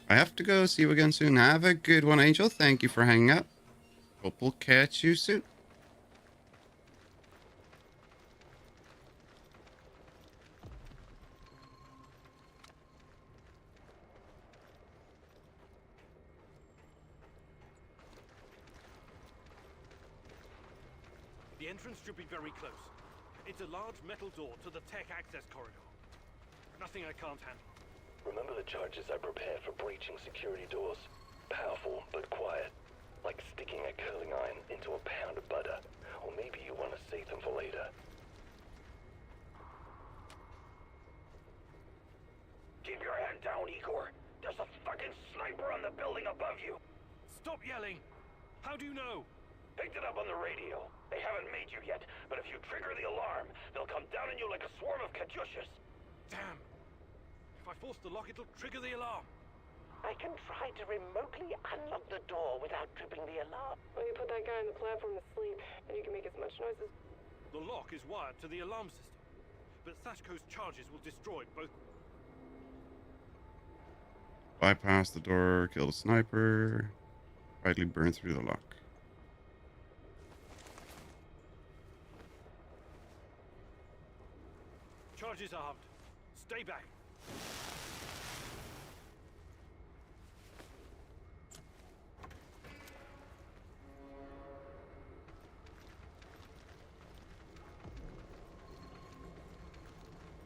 S1: I have to go. See you again soon. Have a good one, Angel. Thank you for hanging out. Hope we'll catch you soon.
S4: The entrance should be very close. It's a large metal door to the tech access corridor. Nothing I can't handle.
S13: Remember the charges I prepared for breaching security doors? Powerful, but quiet. Like sticking a curling iron into a pound of butter. Or maybe you want to save them for later.
S6: keep your head down, Igor. There's a fucking sniper on the building above you.
S4: Stop yelling! How do you know?
S6: Picked it up on the radio. They haven't made you yet, but if you trigger the alarm, they'll come down on you like a swarm of Katyushas.
S4: Damn! If I force the lock, it'll trigger the alarm.
S7: I can try to remotely unlock the door without tripping the alarm.
S3: Well, you put that guy on the platform to sleep, and you can make as much noise as...
S4: The lock is wired to the alarm system, but Sashko's charges will destroy both...
S1: Bypass the door, kill the sniper, quietly burn through the lock.
S4: Charges armed. Stay back.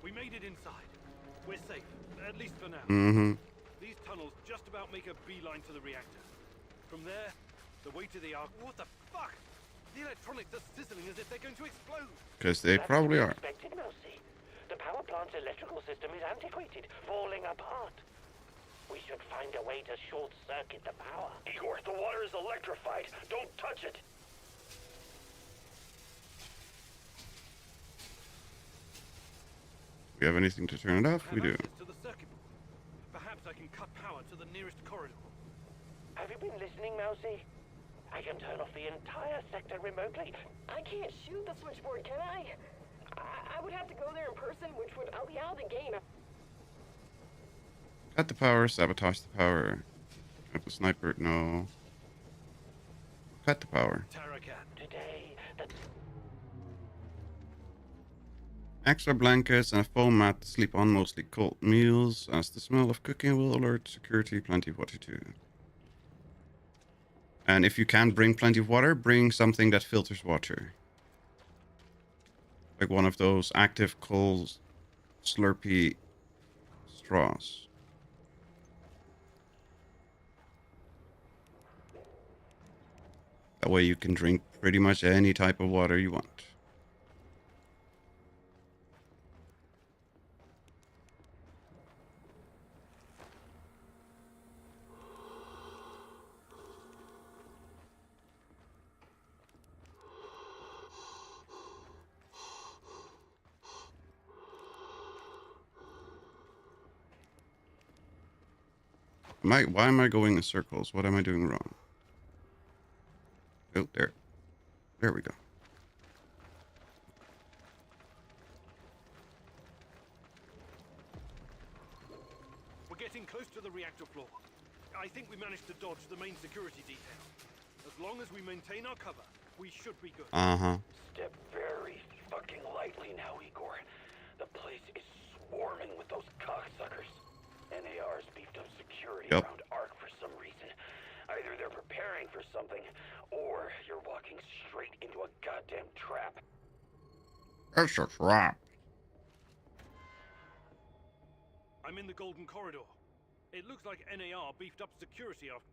S4: We made it inside. We're safe, at least for now.
S1: Mm-hmm.
S4: These tunnels just about make a beeline to the reactor. From there, the way to the arc... What the fuck? The electronics are sizzling as if they're going to explode.
S1: Because they probably are.
S7: Expected, Mousy. The power plant's electrical system is antiquated, falling apart. We should find a way to short-circuit the power.
S6: Igor, the water is electrified. Don't touch it.
S1: We have anything to turn it off? We do.
S4: To the circuit board. Perhaps I can cut power to the nearest corridor.
S7: Have you been listening, Mousy? I can turn off the entire sector remotely.
S3: I can't shoot the switchboard, can I? I would have to go there in person, which would allow the game.
S1: Cut the power, sabotage the power. Cut the sniper, no. Cut the power.
S7: Today, the...
S1: Extra blankets and a foam mat to sleep on, mostly cold meals, as the smell of cooking will alert security, plenty of what to do. And if you can't bring plenty of water, bring something that filters water. Like one of those active cold Slurpee straws. That way you can drink pretty much any type of water you want. Why am I going in circles? What am I doing wrong? Oh, there. There we go.
S4: We're getting close to the reactor floor. I think we managed to dodge the main security detail. As long as we maintain our cover, we should be good.
S1: Uh-huh.
S6: Step very fucking lightly now, Igor. The place is swarming with those cocksuckers. NAR's beefed up security around ARC for some reason. Either they're preparing for something, or you're walking straight into a goddamn trap.
S1: It's a trap.
S4: I'm in the Golden Corridor. It looks like NAR beefed up security off.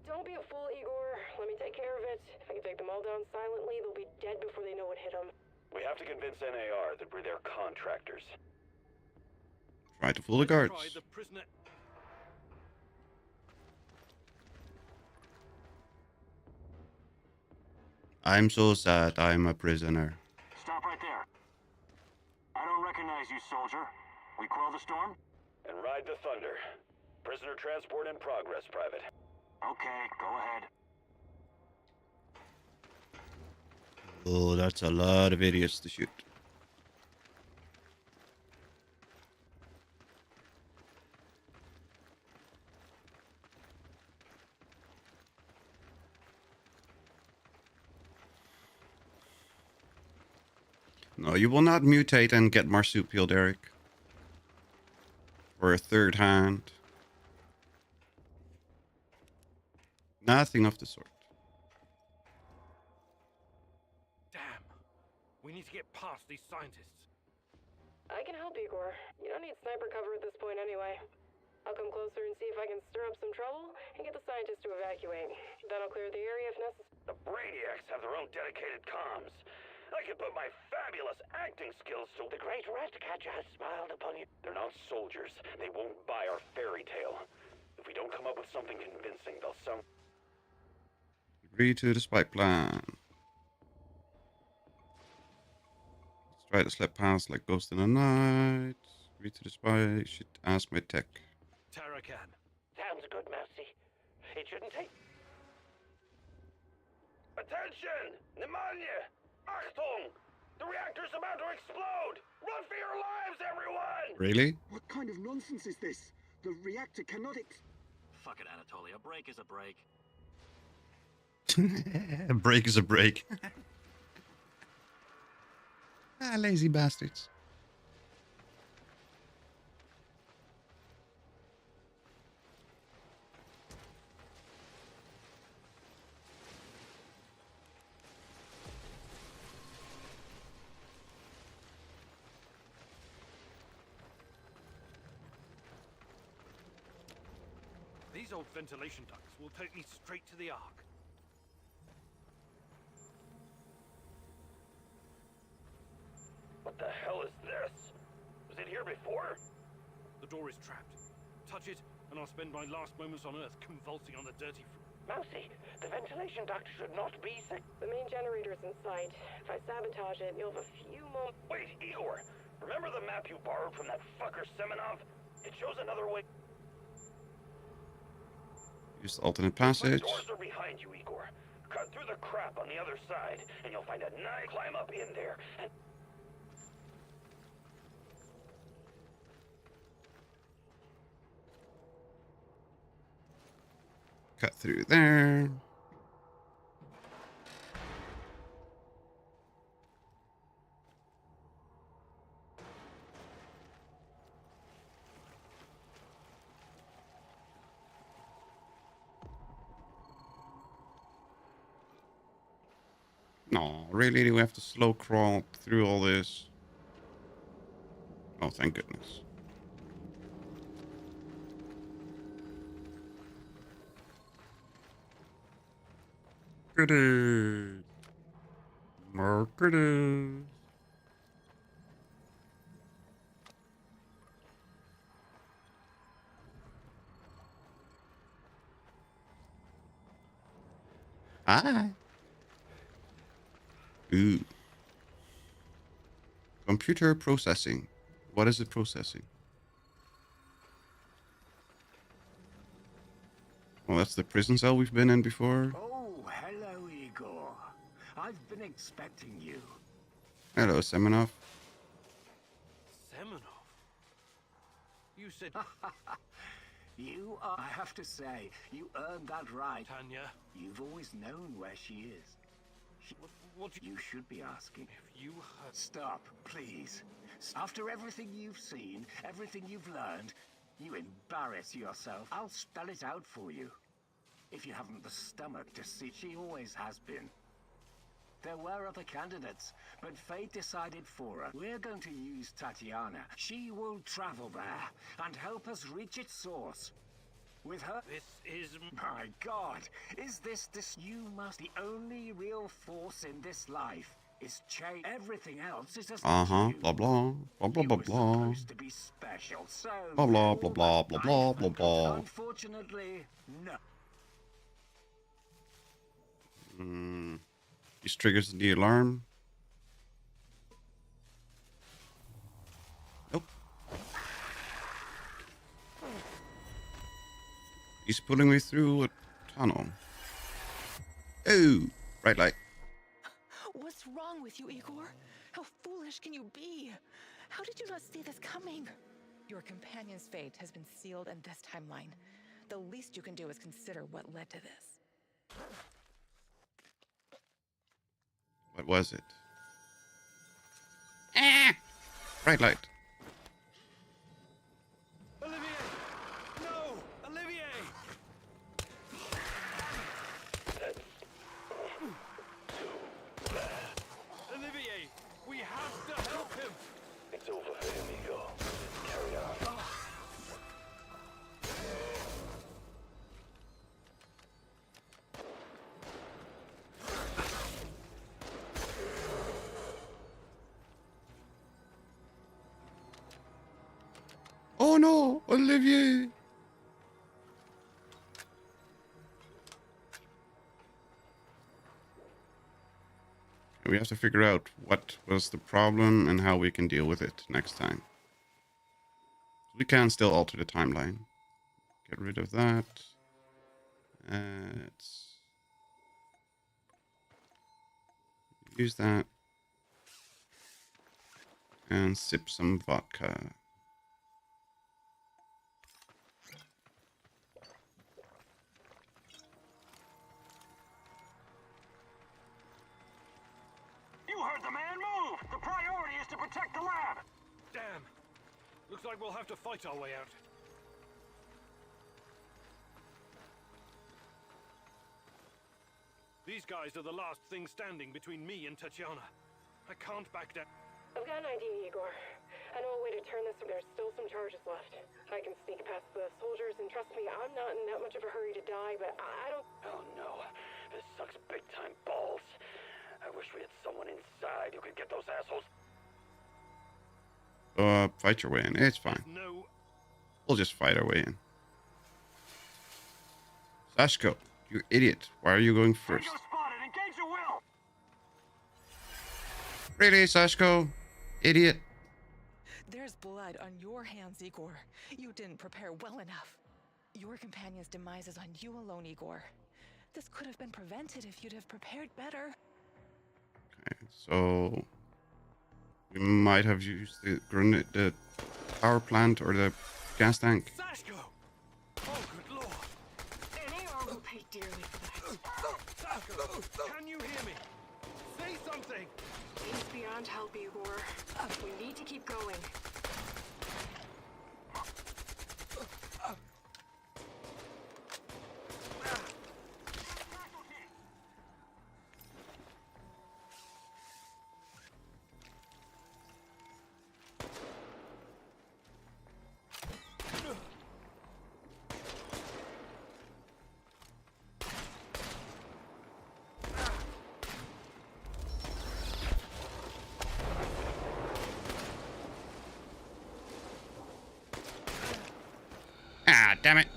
S3: Don't be a fool, Igor. Let me take care of it. If I can take them all down silently, they'll be dead before they know what hit them.
S6: We have to convince NAR that we're their contractors.
S1: Try to fool the guards.
S4: Try the prisoner.
S1: I'm so sad I'm a prisoner.
S12: Stop right there. I don't recognize you, soldier. We quell the storm?
S6: And ride the thunder. Prisoner transport in progress, Private.
S12: Okay, go ahead.
S1: Oh, that's a lot of idiots to shoot. No, you will not mutate and get marsupial, Derek. Or a third hand. Nothing of the sort.
S4: Damn. We need to get past these scientists.
S3: I can help, Igor. You don't need sniper cover at this point anyway. I'll come closer and see if I can stir up some trouble and get the scientists to evacuate. Then I'll clear the area if necessary.
S6: The Brainiacs have their own dedicated comms. I could put my fabulous acting skills to...
S7: The great Ratcatcher has smiled upon you.
S6: They're not soldiers. They won't buy our fairy tale. If we don't come up with something convincing, they'll some...
S1: Agree to the spy plan. Let's try to slip past like Ghost in the Night. Agree to the spy. Should ask my tech.
S4: Tarakan.
S7: Sounds good, Mousy. It shouldn't take...
S6: Attention! Pneumonia! Achtung! The reactor's about to explode! Run for your lives, everyone!
S1: Really?
S8: What kind of nonsense is this? The reactor cannot
S10: Fuck it, Anatoly. A break is a break.
S1: A break is a break. Lazy bastards.
S4: These old ventilation ducts will take me straight to the Ark.
S6: What the hell is this? Was it here before?
S4: The door is trapped. Touch it, and I'll spend my last moments on Earth convulsing on the dirty floor.
S7: Mousy, the ventilation duct should not be
S3: The main generator's in sight. If I sabotage it, you'll have a few moments.
S6: Wait, Igor. Remember the map you borrowed from that fucker Semenov? It shows another way.
S1: Use the alternate passage.
S6: The doors are behind you, Igor. Cut through the crap on the other side, and you'll find a nice climb up in there. And
S1: Cut through there. No, really? Do we have to slow crawl through all this? Oh, thank goodness. Goody. More goodies. Hi. Ooh. Computer processing. What is it processing? Well, that's the prison cell we've been in before.
S9: Oh, hello, Igor. I've been expecting you.
S1: Hello, Semenov.
S4: Semenov? You said...
S9: You are, I have to say, you earned that right.
S4: Tanya.
S9: You've always known where she is.
S4: What
S9: you should be asking.
S4: If you had...
S9: Stop, please. After everything you've seen, everything you've learned, you embarrass yourself. I'll spell it out for you. If you haven't the stomach to see, she always has been. There were other candidates, but fate decided for her. We're going to use Tatyana. She will travel there and help us reach its source. With her...
S4: This is...
S9: My God! Is this... You must... The only real force in this life is change. Everything else is just...
S1: Blah, blah. Blah, blah, blah, blah.
S9: Supposed to be special, so...
S1: Blah, blah, blah, blah, blah, blah, blah, blah.
S9: Unfortunately, no.
S1: This triggers the alarm. Nope. He's pulling me through a tunnel. Oh, bright light.
S5: What's wrong with you, Igor? How foolish can you be? How did you not see this coming? Your companion's fate has been sealed in this timeline. The least you can do is consider what led to this.
S1: What was it? Ah! Bright light.
S4: Olivier! No! Olivier!
S13: That's too bad.
S4: Olivier! We have to help him!
S13: It's over for him, Igor. Carry on.
S1: Oh no, Olivier! We have to figure out what was the problem and how we can deal with it next time. We can still alter the timeline. Get rid of that. Let's use that. And sip some vodka.
S12: You heard the man move! The priority is to protect the lab!
S4: Damn! Looks like we'll have to fight our way out. These guys are the last thing standing between me and Tatyana. I can't back down.
S3: I've got an idea, Igor. I know a way to turn this. There's still some charges left. I can sneak past the soldiers, and trust me, I'm not in that much of a hurry to die, but I don't...
S6: Oh no, this sucks big time balls. I wish we had someone inside who could get those assholes.
S1: Fight your way in. It's fine.
S4: No.
S1: We'll just fight our way in. Sashko, you idiot. Why are you going first?
S12: Spotted. Engage at will.
S1: Really, Sashko? Idiot.
S5: There's blood on your hands, Igor. You didn't prepare well enough. Your companion's demise is on you alone, Igor. This could have been prevented if you'd have prepared better.
S1: Okay, so we might have used the grenade, the power plant or the gas tank.
S4: Sashko! Oh, good lord!
S3: NAR will pay dearly for that.
S4: Sashko, can you hear me? Say something!
S3: He's beyond help, Igor. We need to keep going.
S1: Damn it.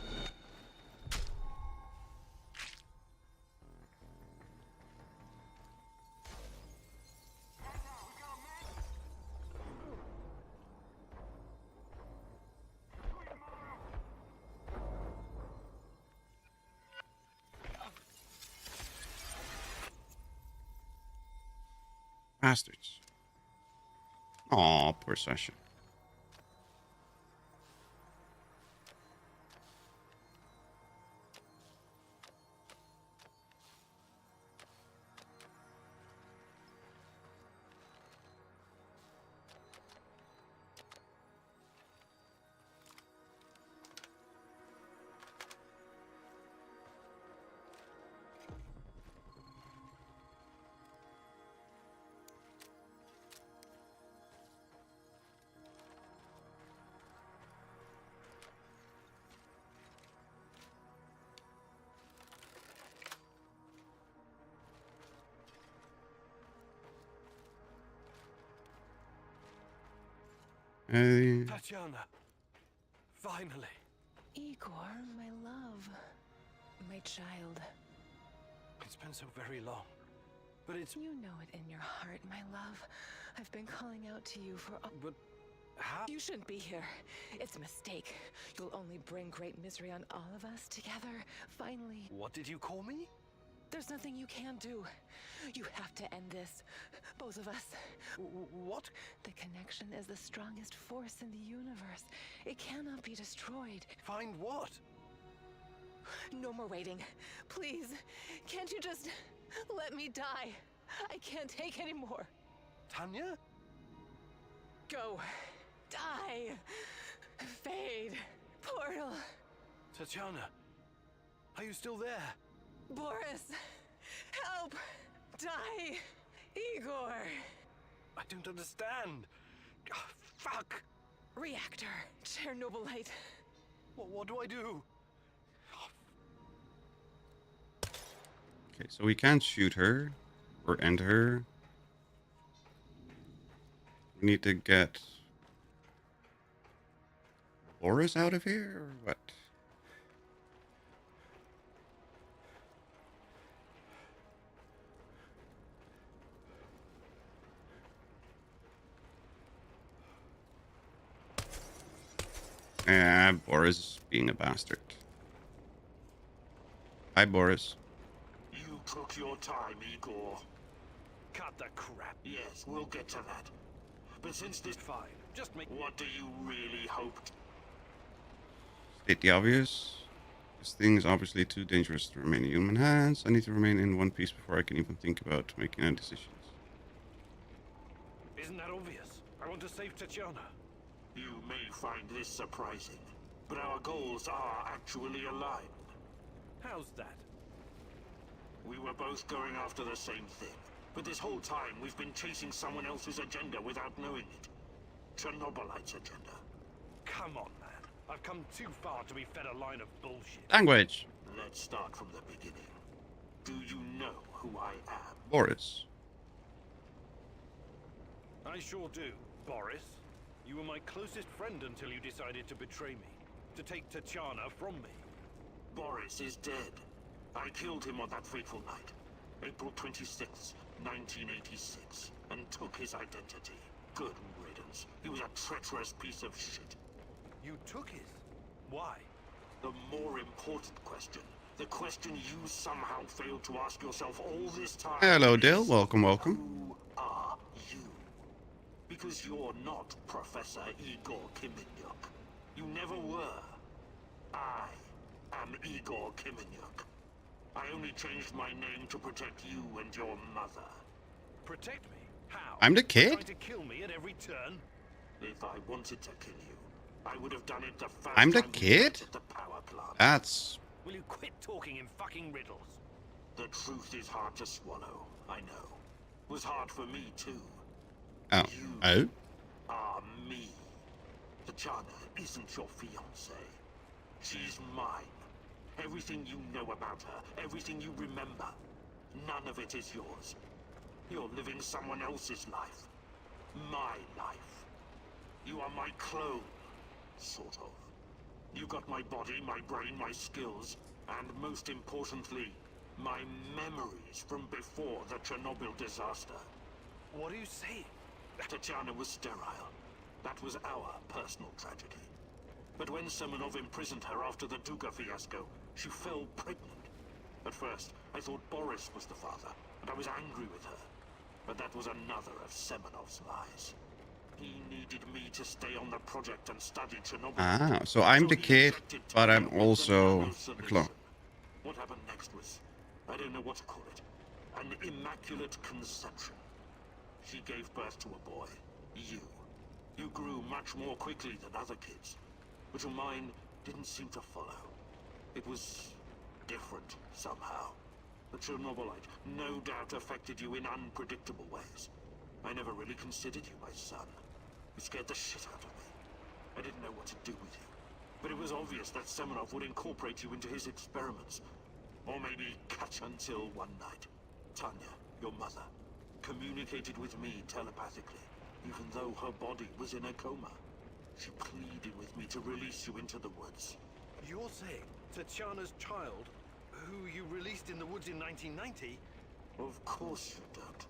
S1: Bastards. Aw, poor Sasha.
S4: Tatyana, finally.
S5: Igor, my love. My child.
S4: It's been so very long, but it's...
S5: You know it in your heart, my love. I've been calling out to you for...
S4: But how?
S5: You shouldn't be here. It's a mistake. You'll only bring great misery on all of us together. Finally.
S4: What did you call me?
S5: There's nothing you can do. You have to end this. Both of us.
S4: What?
S5: The connection is the strongest force in the universe. It cannot be destroyed.
S4: Find what?
S5: No more waiting. Please, can't you just let me die? I can't take any more.
S4: Tanya?
S5: Go. Die. Fade. Portal.
S4: Tatyana, are you still there?
S5: Boris, help! Die! Igor!
S4: I don't understand. Oh, fuck!
S5: Reactor. Chernobylite.
S4: What do I do?
S1: Okay, so we can't shoot her or end her. We need to get Boris out of here, or what? Boris being a bastard. Hi, Boris.
S2: You took your time, Igor.
S4: Cut the crap.
S2: Yes, we'll get to that. But since this...
S4: Fine. Just make...
S2: What do you really hope?
S1: State the obvious. This thing is obviously too dangerous to remain in human hands. I need to remain in one piece before I can even think about making any decisions.
S4: Isn't that obvious? I want to save Tatyana.
S2: You may find this surprising, but our goals are actually aligned.
S4: How's that?
S2: We were both going after the same thing, but this whole time we've been chasing someone else's agenda without knowing it. Chernobylite's agenda.
S4: Come on, man. I've come too far to be fed a line of bullshit.
S1: Language.
S2: Let's start from the beginning. Do you know who I am?
S1: Boris.
S4: I sure do, Boris. You were my closest friend until you decided to betray me. To take Tatyana from me.
S2: Boris is dead. I killed him on that fateful night. April 26th, 1986. And took his identity. Good riddance. He was a treacherous piece of shit.
S4: You took his? Why?
S2: The more important question. The question you somehow failed to ask yourself all this time.
S1: Hello, Dill. Welcome, welcome.
S2: Who are you? Because you're not Professor Igor Kiminyuk. You never were. I am Igor Kiminyuk. I only changed my name to protect you and your mother.
S4: Protect me? How?
S1: I'm the kid?
S4: Trying to kill me at every turn?
S2: If I wanted to kill you, I would have done it the first
S1: I'm the
S2: time we
S1: kid?
S2: met at the power plant.
S1: That's...
S4: Will you quit talking in fucking riddles?
S2: The truth is hard to swallow, I know. It was hard for me too.
S1: Oh.
S2: You are me. Tatyana isn't your fiancée. She's mine. Everything you know about her, everything you remember, none of it is yours. You're living someone else's life. My life. You are my clone, sort of. You got my body, my brain, my skills, and most importantly, my memories from before the Chernobyl disaster.
S4: What are you saying?
S2: Tatyana was sterile. That was our personal tragedy. But when Semenov imprisoned her after the Duga fiasco, she fell pregnant. At first, I thought Boris was the father, and I was angry with her. But that was another of Semenov's lies. He needed me to stay on the project and study Chernobyl.
S1: Ah, so I'm the kid, but I'm also a clone.
S2: What happened next was, I don't know what to call it, an immaculate conception. She gave birth to a boy, you. You grew much more quickly than other kids, but your mind didn't seem to follow. It was different somehow. The Chernobylite no doubt affected you in unpredictable ways. I never really considered you my son. You scared the shit out of me. I didn't know what to do with you. But it was obvious that Semenov would incorporate you into his experiments. Or maybe catch until one night. Tanya, your mother, communicated with me telepathically, even though her body was in a coma. She pleaded with me to release you into the woods.
S4: You're saying Tatyana's child, who you released in the woods in 1990?
S2: Of course you don't.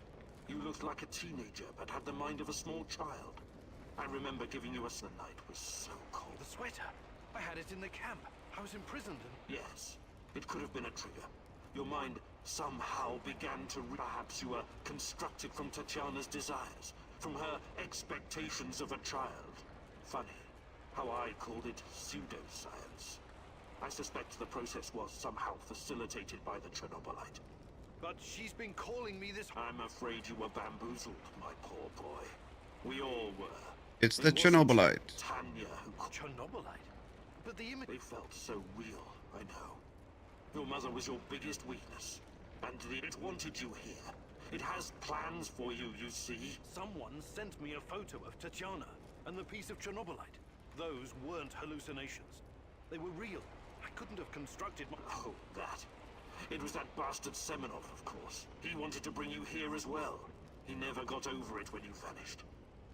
S2: You looked like a teenager, but had the mind of a small child. I remember giving you the night was so cold.
S4: The sweater? I had it in the camp. I was imprisoned and...
S2: Yes, it could have been a trigger. Your mind somehow began to... Perhaps you were constructed from Tatyana's desires, from her expectations of a child. Funny, how I called it pseudoscience. I suspect the process was somehow facilitated by the Chernobylite.
S4: But she's been calling me this...
S2: I'm afraid you were bamboozled, my poor boy. We all were.
S1: It's the Chernobylite.
S2: Tanya who...
S4: Chernobylite? But the image...
S2: They felt so real, I know. Your mother was your biggest weakness. And it wanted you here. It has plans for you, you see.
S4: Someone sent me a photo of Tatyana and the piece of Chernobylite. Those weren't hallucinations. They were real. I couldn't have constructed my...
S2: Oh, that. It was that bastard Semenov, of course. He wanted to bring you here as well. He never got over it when you vanished.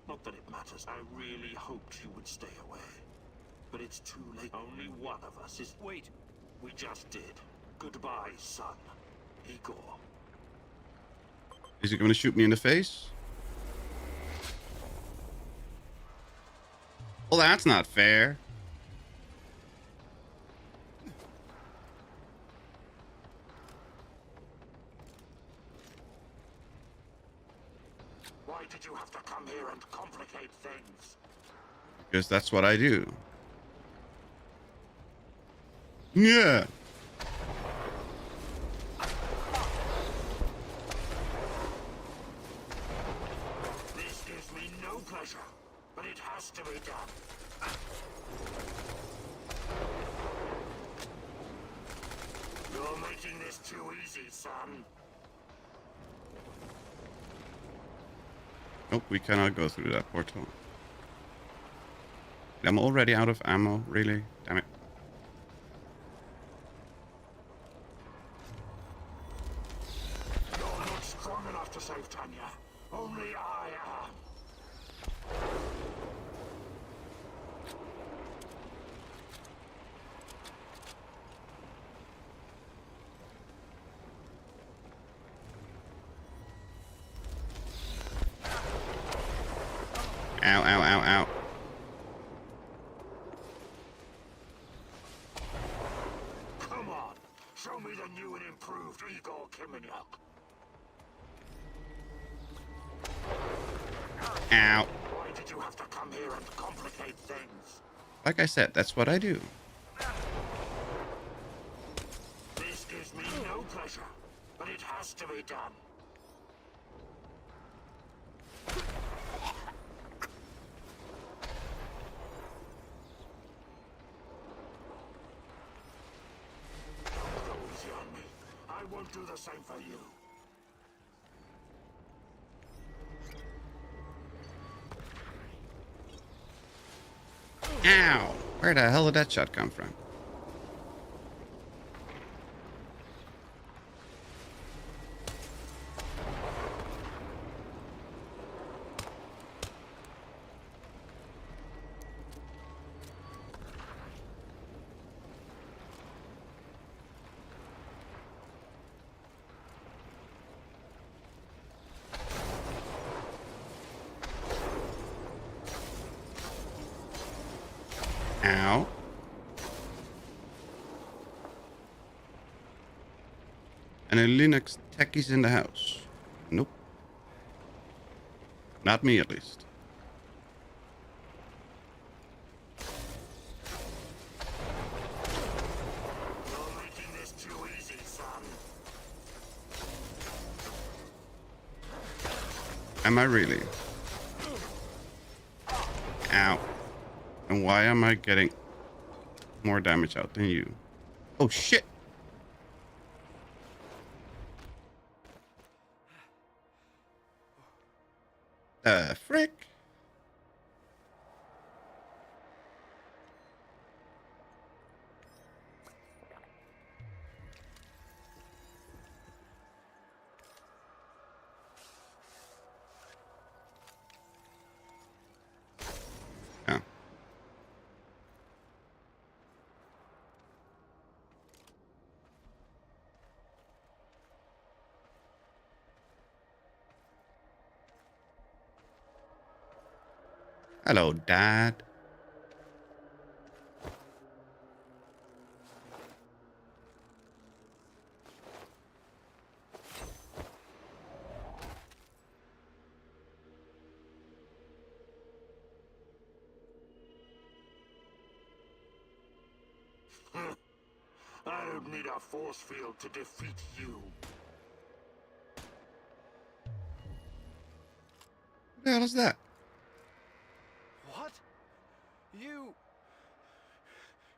S2: Not that it matters. I really hoped you would stay away. But it's too late. Only one of us is...
S4: Wait.
S2: We just did. Goodbye, son. Igor.
S1: Is he going to shoot me in the face? Well, that's not fair.
S2: Why did you have to come here and complicate things?
S1: Because that's what I do. Yeah.
S2: This gives me no pleasure, but it has to be done. You're making this too easy, son.
S1: Nope, we cannot go through that portal. I'm already out of ammo, really? Damn it.
S2: You're not strong enough to save Tanya. Only I am.
S1: Ow, ow, ow, ow.
S2: Come on, show me the new and improved Igor Kimenyuk.
S1: Ow.
S2: Why did you have to come here and complicate things?
S1: Like I said, that's what I do.
S2: This gives me no pleasure, but it has to be done. Don't go easy on me. I won't do the same for you.
S1: Ow. Where the hell did that shot come from? Ow. Any Linux techies in the house? Nope. Not me, at least.
S2: You're making this too easy, son.
S1: Am I really? Ow. And why am I getting more damage out than you? Oh, shit. Frick. Yeah. Hello, Dad.
S2: I don't need a force field to defeat you.
S1: What the hell is that?
S4: What? You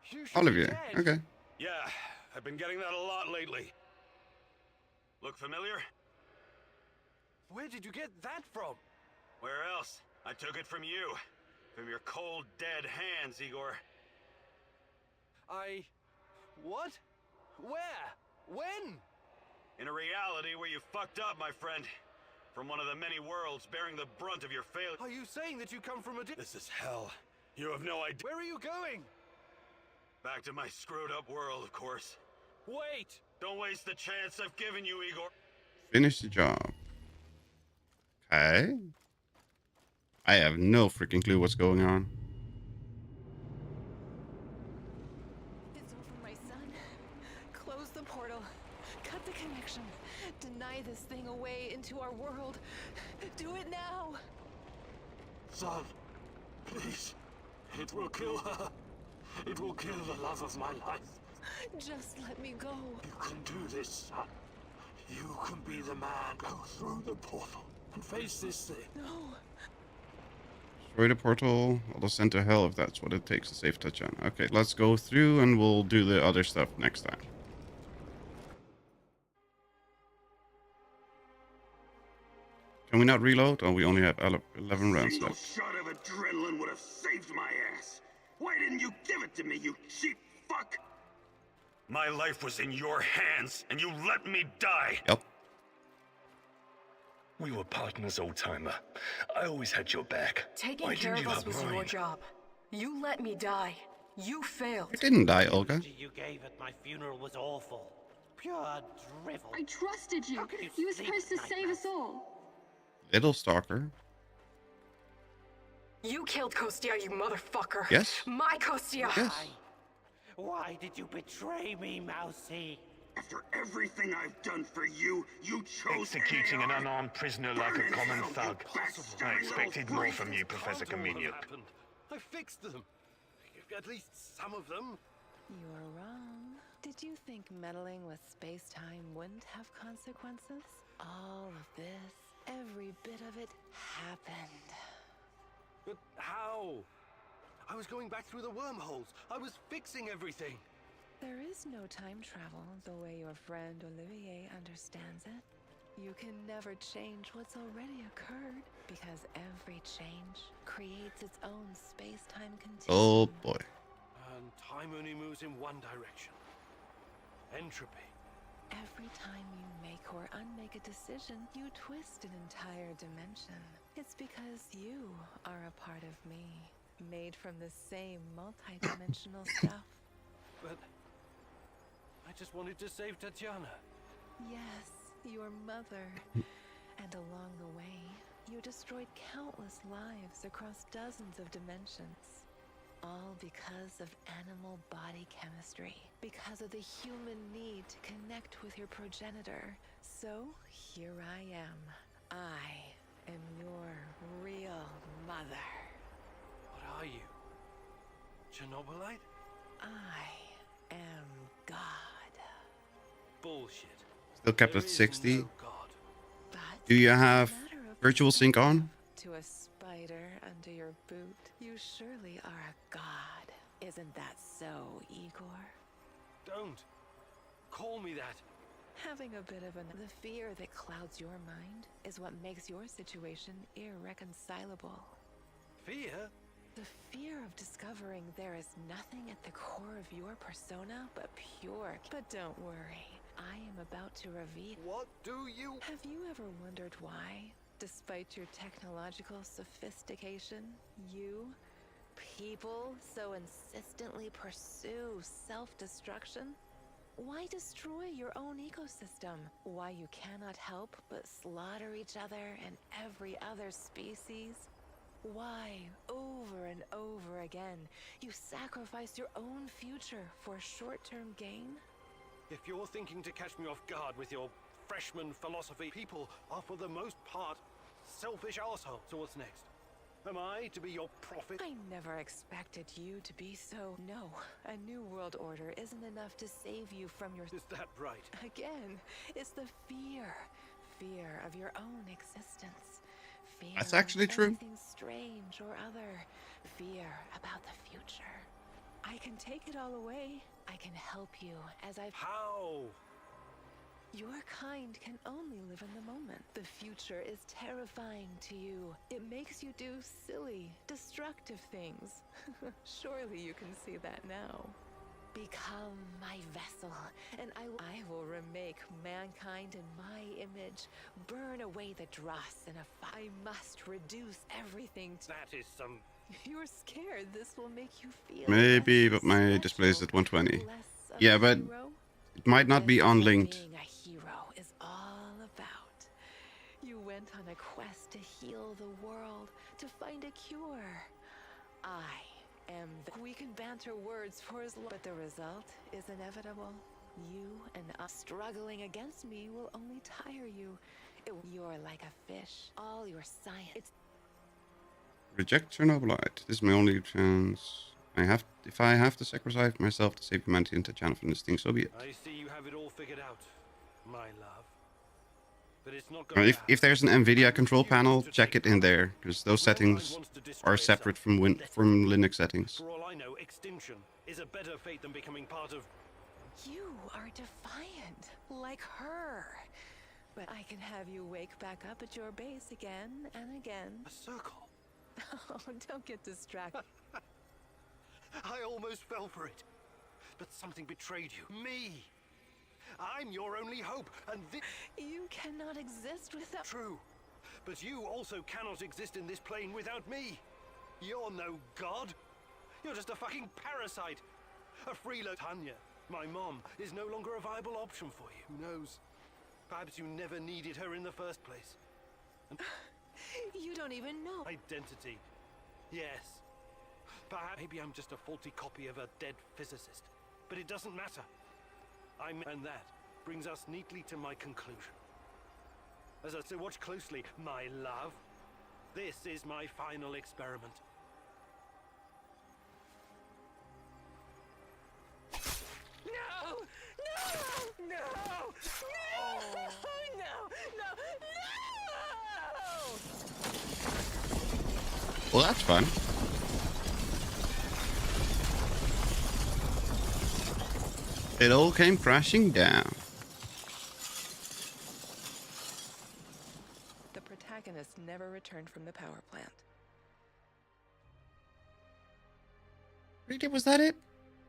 S4: should
S1: All of
S4: be
S1: you.
S4: dead.
S1: Okay.
S11: Yeah, I've been getting that a lot lately. Look familiar?
S4: Where did you get that from?
S11: Where else? I took it from you. From your cold, dead hands, Igor.
S4: What? Where? When?
S11: In a reality where you fucked up, my friend. From one of the many worlds bearing the brunt of your failure.
S4: Are you saying that you come from a
S11: This is hell. You have no idea.
S4: Where are you going?
S11: Back to my screwed up world, of course.
S4: Wait!
S11: Don't waste the chance I've given you, Igor.
S1: Finish the job. Okay. I have no freaking clue what's going on.
S5: It's over, my son. Close the portal. Cut the connection. Deny this thing away into our world. Do it now.
S2: Son, please. It will kill her. It will kill the love of my life.
S5: Just let me go.
S2: You can do this, son. You can be the man. Go through the portal and face this thing.
S5: No.
S1: Destroy the portal. I'll descend to hell if that's what it takes to save Tatyana. Okay, let's go through and we'll do the other stuff next time. Can we not reload? Oh, we only have 11 rounds
S8: Single
S1: left.
S8: shot of adrenaline would have saved my ass. Why didn't you give it to me, you cheap fuck?
S11: My life was in your hands, and you let me die.
S1: Yep.
S13: We were partners, old-timer. I always had your back.
S14: Taking
S13: Why
S14: care
S13: didn't
S14: of
S13: you
S14: us
S13: have
S14: was your
S13: mine?
S14: job. You let me die. You failed.
S1: You didn't die, Olga.
S7: You gave at my funeral was awful. Pure drivel.
S15: I trusted you.
S7: How could
S15: You were
S7: sleep
S15: supposed to
S7: at night,
S15: save us
S7: Mouse?
S15: all.
S1: Little stalker.
S14: You killed Kostia, you motherfucker.
S1: Yes.
S14: My Kostia.
S1: Yes.
S7: Why did you betray me, Mousy?
S8: After everything I've done for you, you chose
S16: Executing an
S8: AR.
S16: unarmed prisoner like a
S8: Burn in
S16: common
S8: hell, you
S16: thug.
S8: backstabbing
S16: I
S8: little
S16: expected more
S8: freak.
S16: from you, Professor
S4: Can't all have
S16: Communion.
S4: happened. I fixed them. At least some of them.
S5: You're wrong. Did you think meddling with space-time wouldn't have consequences? All of this, every bit of it, happened.
S4: But how? I was going back through the wormholes. I was fixing everything.
S5: There is no time travel the way your friend Olivier understands it. You can never change what's already occurred, because every change creates its own space-time continuum.
S1: Oh boy.
S4: And time only moves in one direction. Entropy.
S5: Every time you make or unmake a decision, you twist an entire dimension. It's because you are a part of me, made from the same multi-dimensional stuff.
S4: But I just wanted to save Tatyana.
S5: Yes, your mother. And along the way, you destroyed countless lives across dozens of dimensions. All because of animal body chemistry. Because of the human need to connect with your progenitor. So, here I am. I am your real mother.
S4: What are you? Chernobylite?
S5: I am God.
S4: Bullshit.
S1: Still kept
S4: There
S1: at
S4: is
S1: 60.
S4: no God.
S5: But
S1: Do you
S5: it's a
S1: have
S5: matter of
S1: virtual sync on?
S5: to a spider under your boot, you surely are a god. Isn't that so, Igor?
S4: Don't. Call me that.
S5: Having a bit of the fear that clouds your mind is what makes your situation irreconcilable.
S4: Fear?
S5: The fear of discovering there is nothing at the core of your persona but pure. But don't worry, I am about to reveal.
S4: What do you...
S5: Have you ever wondered why, despite your technological sophistication, you, people, so insistently pursue self-destruction? Why destroy your own ecosystem? Why you cannot help but slaughter each other and every other species? Why, over and over again, you sacrifice your own future for short-term gain?
S4: If you're thinking to catch me off guard with your freshman philosophy, people are for the most part selfish assholes. So what's next? Am I to be your prophet?
S5: I never expected you to be so... No, a new world order isn't enough to save you from your...
S4: Is that right?
S5: Again, it's the fear. Fear of your own existence. Fear
S1: That's actually
S5: of
S1: true.
S5: anything strange or other. Fear about the future. I can take it all away. I can help you as I've...
S4: How?
S5: Your kind can only live in the moment. The future is terrifying to you. It makes you do silly, destructive things. Surely you can see that now. Become my vessel, and I will remake mankind in my image. Burn away the dross in a fire. I must reduce everything to...
S4: That is some...
S5: You're scared this will make you feel...
S1: Maybe,
S5: less
S1: but my
S5: special,
S1: display is at 120.
S5: less of
S1: Yeah,
S5: a
S1: but
S5: hero?
S1: it might not be
S5: This is what
S1: unlinked.
S5: being a hero is all about. You went on a quest to heal the world, to find a cure. I am we can banter words for as long, but the result is inevitable. You and us struggling against me will only tire you. You're like a fish. All your science.
S1: Reject Chernobylite. This is my only chance. If I have to sacrifice myself to save humanity and Tatyana from this thing, so be it.
S4: I see you have it all figured out, my love. But it's not going
S1: If there's an NVIDIA control panel, check it in there, because those settings are separate from Linux settings.
S4: For all I know, extinction is a better fate than becoming part of...
S5: You are defiant, like her. But I can have you wake back up at your base again and again.
S4: A circle?
S5: Oh, don't get distracted.
S4: I almost fell for it. But something betrayed you. Me! I'm your only hope, and this...
S5: You cannot exist without...
S4: True. But you also cannot exist in this plane without me. You're no god. You're just a fucking parasite. A freeloader. Tanya, my mom, is no longer a viable option for you. Who knows? Perhaps you never needed her in the first place. And
S5: you don't even know.
S4: Identity. Yes. Perhaps maybe I'm just a faulty copy of a dead physicist. But it doesn't matter. And that brings us neatly to my conclusion. As I say, watch closely, my love. This is my final experiment.
S5: No! No! No! No! No! No!
S1: Well, that's fun. It all came crashing down.
S5: The protagonist never returned from the power plant.
S1: Really? Was that it?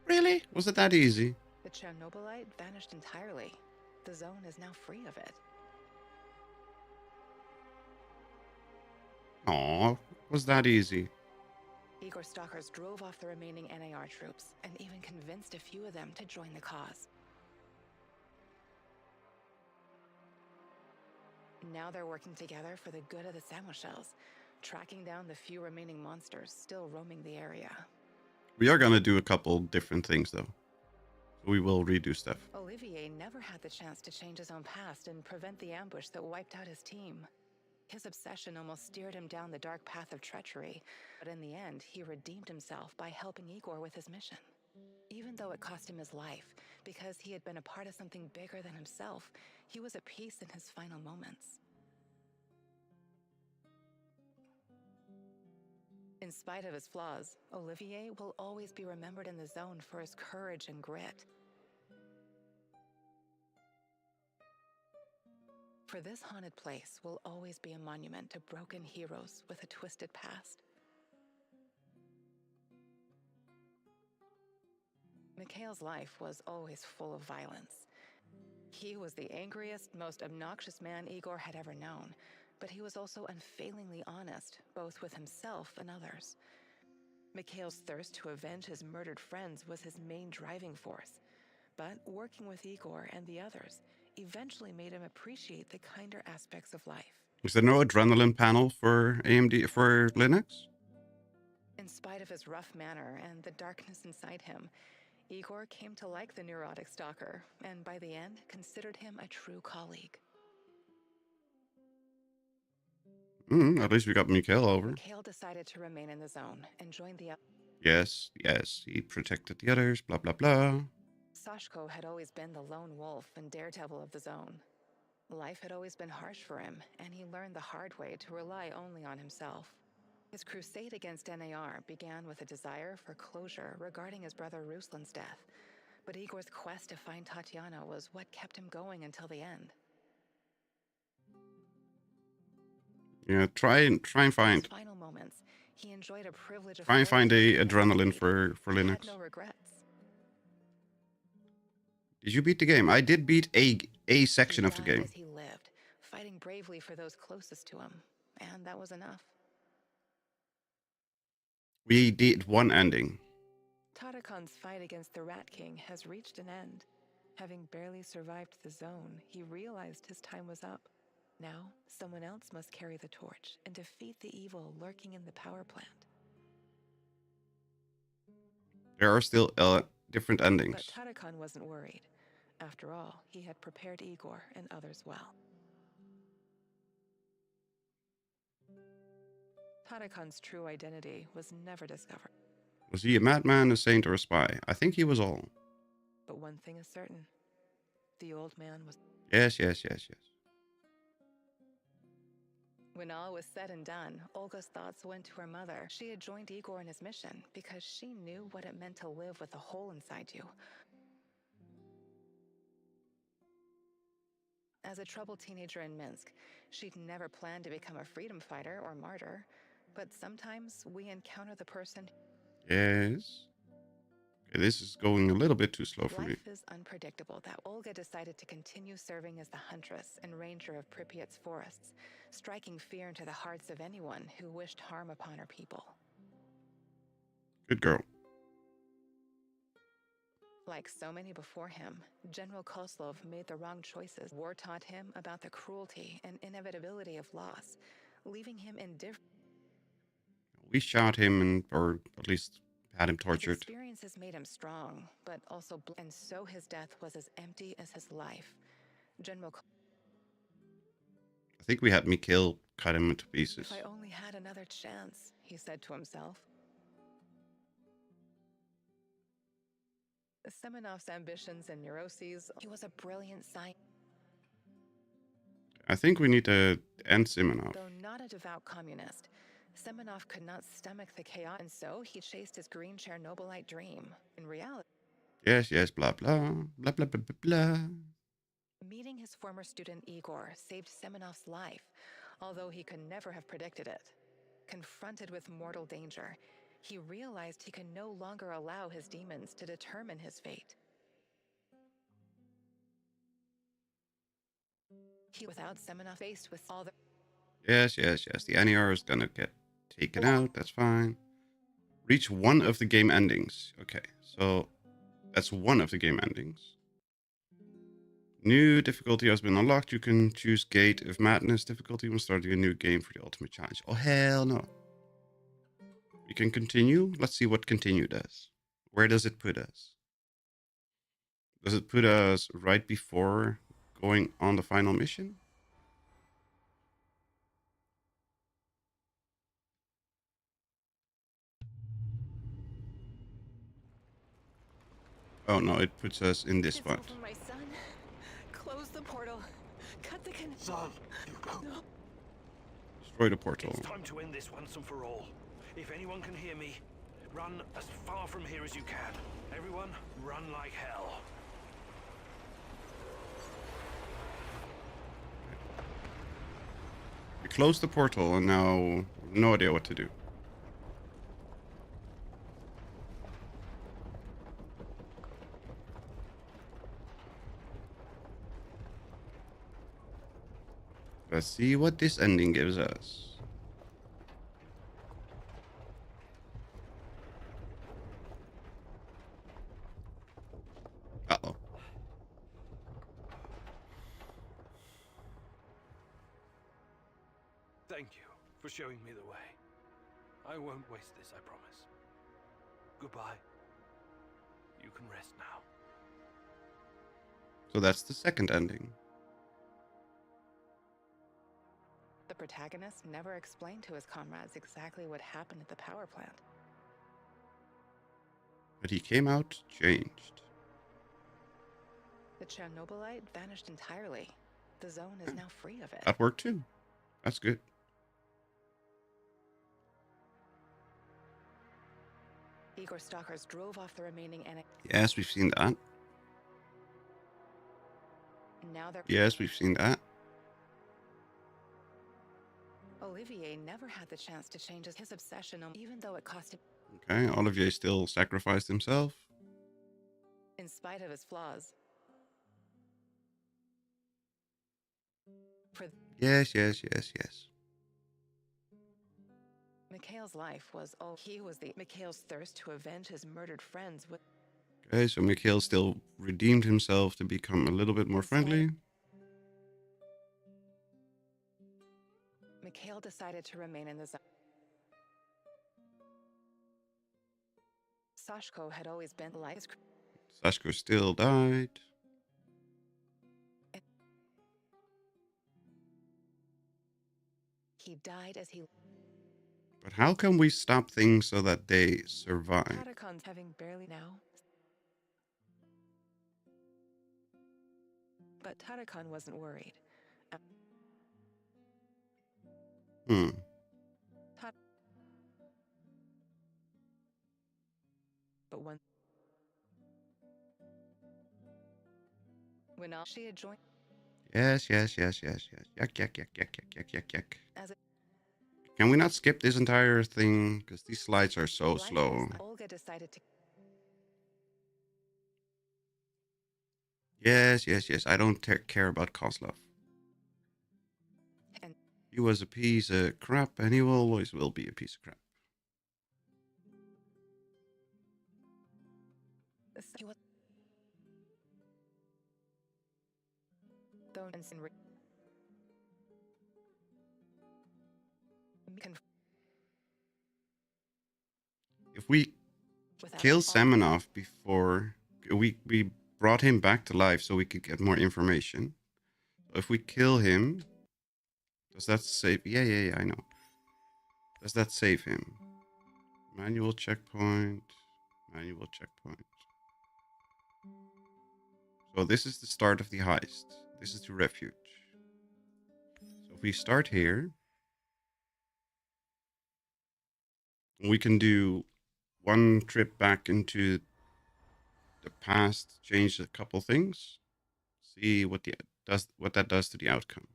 S1: Really? Was it that easy?
S5: The Chernobylite vanished entirely. The zone is now free of it.
S1: Aw, was that easy?
S5: Igor stalkers drove off the remaining NAR troops and even convinced a few of them to join the cause. Now they're working together for the good of the Samuel shells, tracking down the few remaining monsters still roaming the area.
S1: We are gonna do a couple different things though. So we will redo stuff.
S5: Olivier never had the chance to change his own past and prevent the ambush that wiped out his team. His obsession almost steered him down the dark path of treachery, but in the end, he redeemed himself by helping Igor with his mission. Even though it cost him his life, because he had been a part of something bigger than himself, he was at peace in his final moments. In spite of his flaws, Olivier will always be remembered in the zone for his courage and grit. For this haunted place will always be a monument to broken heroes with a twisted past. Mikhail's life was always full of violence. He was the angriest, most obnoxious man Igor had ever known, but he was also unfailingly honest, both with himself and others. Mikhail's thirst to avenge his murdered friends was his main driving force, but working with Igor and the others eventually made him appreciate the kinder aspects of life.
S1: Is there no adrenaline panel for AMD for Linux?
S5: In spite of his rough manner and the darkness inside him, Igor came to like the neurotic stalker, and by the end, considered him a true colleague.
S1: At least we got Mikhail over.
S5: Mikhail decided to remain in the zone and join the...
S1: Yes, he protected the others, blah, blah, blah.
S5: Sashko had always been the lone wolf and daredevil of the zone. Life had always been harsh for him, and he learned the hard way to rely only on himself. His crusade against NAR began with a desire for closure regarding his brother Ruslan's death, but Igor's quest to find Tatyana was what kept him going until the end.
S1: Yeah, try and find.
S5: His final moments, he enjoyed a privilege of
S1: Try and find a adrenaline for Linux.
S5: He had no regrets.
S1: Did you beat the game? I did beat a section of the game.
S5: As he lived, fighting bravely for those closest to him, and that was enough.
S1: We did one ending.
S5: Tatakan's fight against the Rat King has reached an end. Having barely survived the zone, he realized his time was up. Now, someone else must carry the torch and defeat the evil lurking in the power plant.
S1: There are still different endings.
S5: But Tatakan wasn't worried. After all, he had prepared Igor and others well. Tatakan's true identity was never discovered.
S1: Was he a madman, a saint, or a spy? I think he was all.
S5: But one thing is certain. The old man was...
S1: Yes.
S5: When all was said and done, Olga's thoughts went to her mother. She had joined Igor in his mission because she knew what it meant to live with a hole inside you. As a troubled teenager in Minsk, she'd never planned to become a freedom fighter or martyr, but sometimes we encounter the person...
S1: Yes. Okay, this is going a little bit too slow for me.
S5: Life is unpredictable. That Olga decided to continue serving as the huntress and ranger of Pripyat's forests, striking fear into the hearts of anyone who wished harm upon her people.
S1: Good girl.
S5: Like so many before him, General Koslov made the wrong choices. War taught him about the cruelty and inevitability of loss, leaving him indifferent.
S1: We shot him, or at least had him tortured.
S5: His experiences made him strong, but also... And so his death was as empty as his life. I
S1: think we had Mikhail cut him into pieces.
S5: If I only had another chance, he said to himself. Semenov's ambitions and neuroses, he was a brilliant scientist.
S1: I think we need to end Semenov.
S5: Though not a devout communist, Semenov could not stomach the chaos, and so he chased his green Chernobylite dream. In reality...
S1: Yes, blah, blah, blah, blah, blah, blah.
S5: Meeting his former student Igor saved Semenov's life, although he could never have predicted it. Confronted with mortal danger, he realized he could no longer allow his demons to determine his fate. Without Semenov faced with all the...
S1: Yes. The NER is gonna get taken out. That's fine. Reach one of the game endings. Okay, so that's one of the game endings. New difficulty has been unlocked. You can choose Gate of Madness difficulty when starting a new game for the ultimate challenge. Oh, hell no. We can continue. Let's see what continue does. Where does it put us? Does it put us right before going on the final mission? Oh no, it puts us in this spot.
S5: Over my son. Close the portal. Cut the
S2: Son, you go.
S5: No.
S1: Destroy the portal.
S4: It's time to end this once and for all. If anyone can hear me, run as far from here as you can. Everyone, run like hell.
S1: We closed the portal and now no idea what to do. Let's see what this ending gives us. Uh-oh.
S4: Thank you for showing me the way. I won't waste this, I promise. Goodbye. You can rest now.
S1: So that's the second ending.
S5: The protagonist never explained to his comrades exactly what happened at the power plant.
S1: But he came out changed.
S5: The Chernobylite vanished entirely. The zone is now free of it.
S1: That worked too. That's good.
S5: Igor stalkers drove off the remaining
S1: Yes, we've seen that.
S5: Now they're...
S1: Yes, we've seen that.
S5: Olivier never had the chance to change his obsession, even though it cost him.
S1: Okay, Olivier still sacrificed himself.
S5: In spite of his flaws.
S1: Yes.
S5: Mikhail's life was Mikhail's thirst to avenge his murdered friends with...
S1: Okay, so Mikhail still redeemed himself to become a little bit more friendly.
S5: Mikhail decided to remain in the zone. Sashko had always been like...
S1: Sashko still died.
S5: He died as he...
S1: But how can we stop things so that they survive?
S5: Tatacon's having barely now. But Tatacon wasn't worried. But when all she had joined...
S1: Yes. Yuck. Can we not skip this entire thing? Because these slides are so slow.
S5: Olga decided to...
S1: Yes. I don't care about Kozlov. He was a piece of crap, and he always will be a piece of crap. If we kill Semenov before we brought him back to life so we could get more information. If we kill him, does that save? Yeah, I know. Does that save him? Manual checkpoint. So this is the start of the heist. This is the refuge. So if we start here, we can do one trip back into the past, change a couple things, see what that does to the outcome.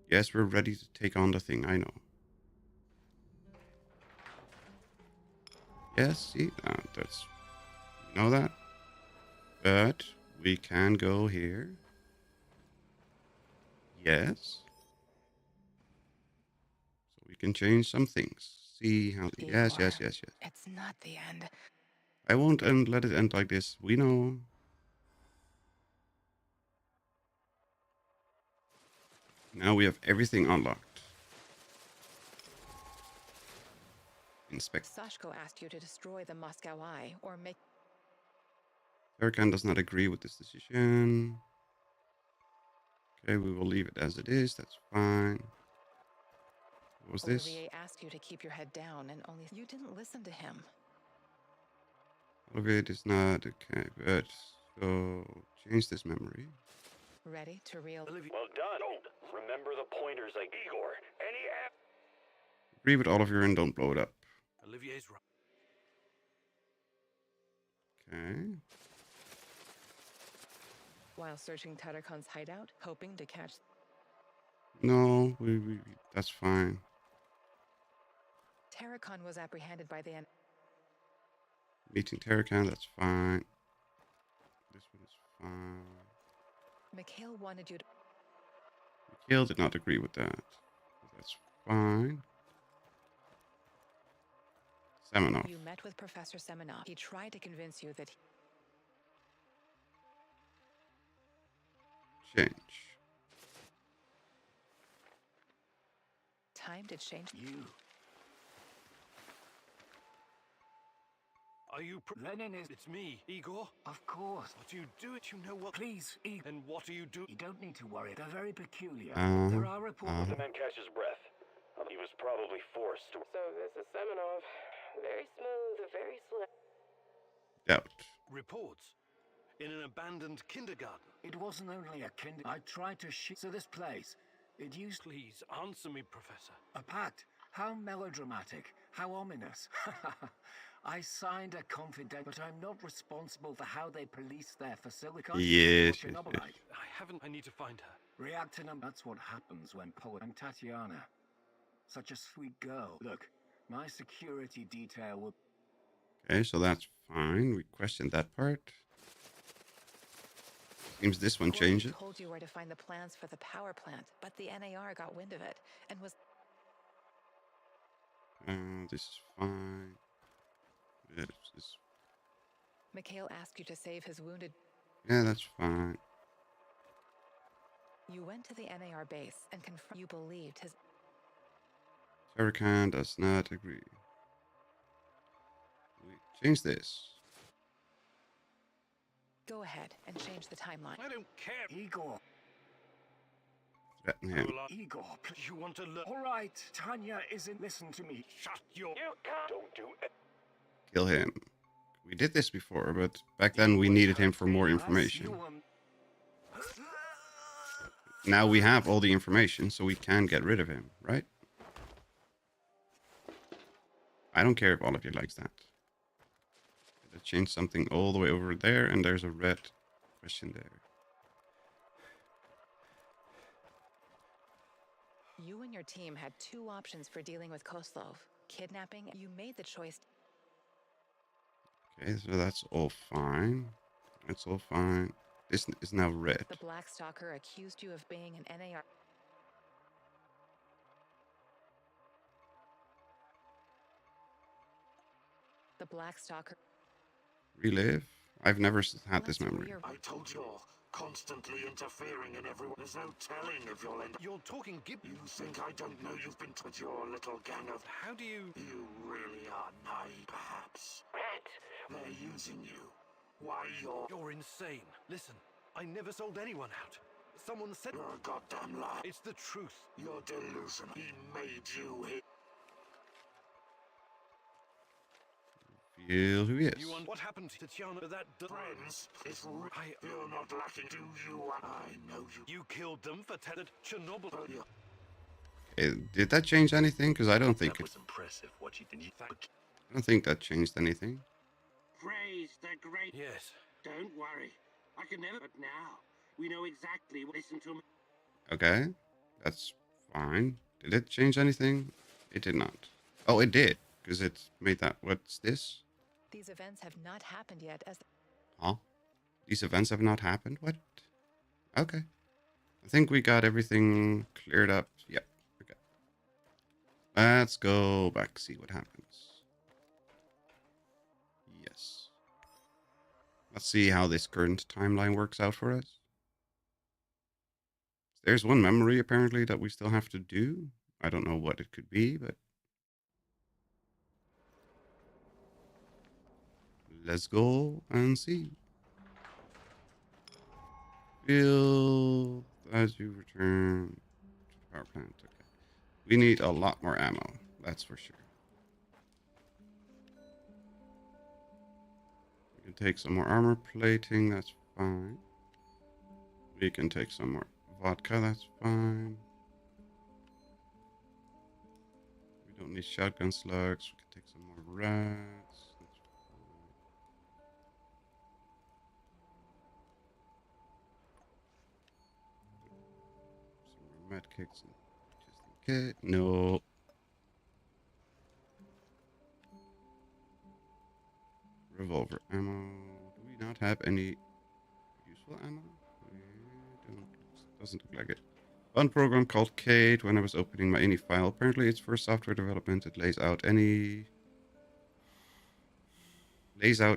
S1: Yes, we're ready to take on the thing, I know. Yes, see, that's, you know that. But we can go here. Yes. So we can change some things. See how, yes.
S5: It's not the end.
S1: I won't let it end like this. We know. Now we have everything unlocked. Inspect.
S5: Sashko asked you to destroy the Moscow Eye or make...
S1: Erkan does not agree with this decision. Okay, we will leave it as it is. That's fine. What was this?
S5: Olivier asked you to keep your head down and only... You didn't listen to him.
S1: Olivier is not okay, but so change this memory.
S5: Ready to real...
S6: Well done. Don't remember the pointers like Igor. Any app.
S1: Agree with Olivier and don't blow it up.
S4: Olivier's right.
S1: Okay.
S5: While searching Tarakon's hideout, hoping to catch...
S1: No, that's fine.
S5: Tarakon was apprehended by the...
S1: Meeting Tarakan, that's fine. This one is fine.
S5: Mikhail wanted you to...
S1: Mikhail did not agree with that. That's fine. Semenov.
S5: You met with Professor Semenov. He tried to convince you that...
S1: Change.
S5: Time to change...
S9: You.
S4: Are you...
S9: Lenin is...
S4: It's me, Igor.
S9: Of course.
S4: What do you do? You know what...
S9: Please, Igor.
S4: And what do you do?
S9: You don't need to worry. They're very peculiar.
S1: Uh-huh.
S9: There are reports...
S6: The man catch his breath. He was probably forced to...
S3: So this is Semenov. Very smooth, very slick.
S1: Doubt.
S4: Reports? In an abandoned kindergarten?
S9: It wasn't only a I tried to shoot... So this place, it used...
S4: Please, answer me, Professor.
S9: A pact. How melodramatic. How ominous. I signed a confident, but I'm not responsible for how they police their facility.
S1: Yes.
S9: Chernobylite.
S4: I haven't... I need to find her.
S9: Reactor number... That's what happens when and Tatyana. Such a sweet girl. Look, my security detail will...
S1: Okay, so that's fine. We questioned that part. Seems this one changes.
S5: Told you where to find the plans for the power plant, but the NAR got wind of it and was...
S1: This is fine. This is...
S5: Mikhail asked you to save his wounded...
S1: Yeah, that's fine.
S5: You went to the NAR base and confirmed you believed his...
S1: Tarakan does not agree. We change this.
S5: Go ahead and change the timeline.
S4: I don't care.
S9: Igor.
S1: Threaten him.
S9: Igor,
S4: You want to learn?
S9: all right, Tanya isn't... Listen to me.
S4: Shut your...
S6: You can't. Don't do it.
S1: Kill him. We did this before, but back then we needed him for more information. Now we have all the information, so we can get rid of him, right? I don't care if all of you likes that. Let's change something all the way over there, and there's a red question there.
S5: You and your team had two options for dealing with Koslov. Kidnapping, you made the choice...
S1: Okay, so that's all fine. That's all fine. This is now red.
S5: The Black Stalker accused you of being an NAR... The Black Stalker...
S1: Relive? I've never had this memory.
S2: I told you all, constantly interfering in everyone. There's no telling if you'll end up...
S4: You're talking gib...
S2: You think I don't know you've been with your little gang of...
S4: How do you...
S2: You really are naive, perhaps.
S7: Rat!
S2: They're using you. Why
S4: You're insane. Listen, I never sold anyone out. Someone said...
S2: You're a goddamn liar.
S4: It's the truth.
S2: You're delusional. He made you hit.
S1: Feel who he is.
S4: You want what happened to Tatyana? That
S2: Friends, it's you're not lacking. Do you? I know you.
S4: You killed them for Chernobyl.
S1: Did that change anything? Because I don't think
S11: that was impressive. What you did.
S1: I don't think that changed anything.
S15: Praise the great.
S4: Yes.
S15: Don't worry. I can never. But now we know exactly. Listen to me.
S1: Okay, that's fine. Did it change anything? It did not. Oh, it did, because it made that. What's this?
S5: These events have not happened yet as...
S1: Huh? These events have not happened? What? Okay. I think we got everything cleared up. Yep. Okay. Let's go back, see what happens. Yes. Let's see how this current timeline works out for us. There's one memory, apparently, that we still have to do. I don't know what it could be, but... Let's go and see. Field as you return to the power plant. Okay. We need a lot more ammo, that's for sure. We can take some more armor plating, that's fine. We can take some more vodka, that's fine. We don't need shotgun slugs. We can take some more rats. That's fine. Some more med kits just in case. No. Revolver ammo. Do we not have any useful ammo? We don't. Doesn't look like it. One program called Kate. When I was opening my INI file, apparently it's for software development. It lays out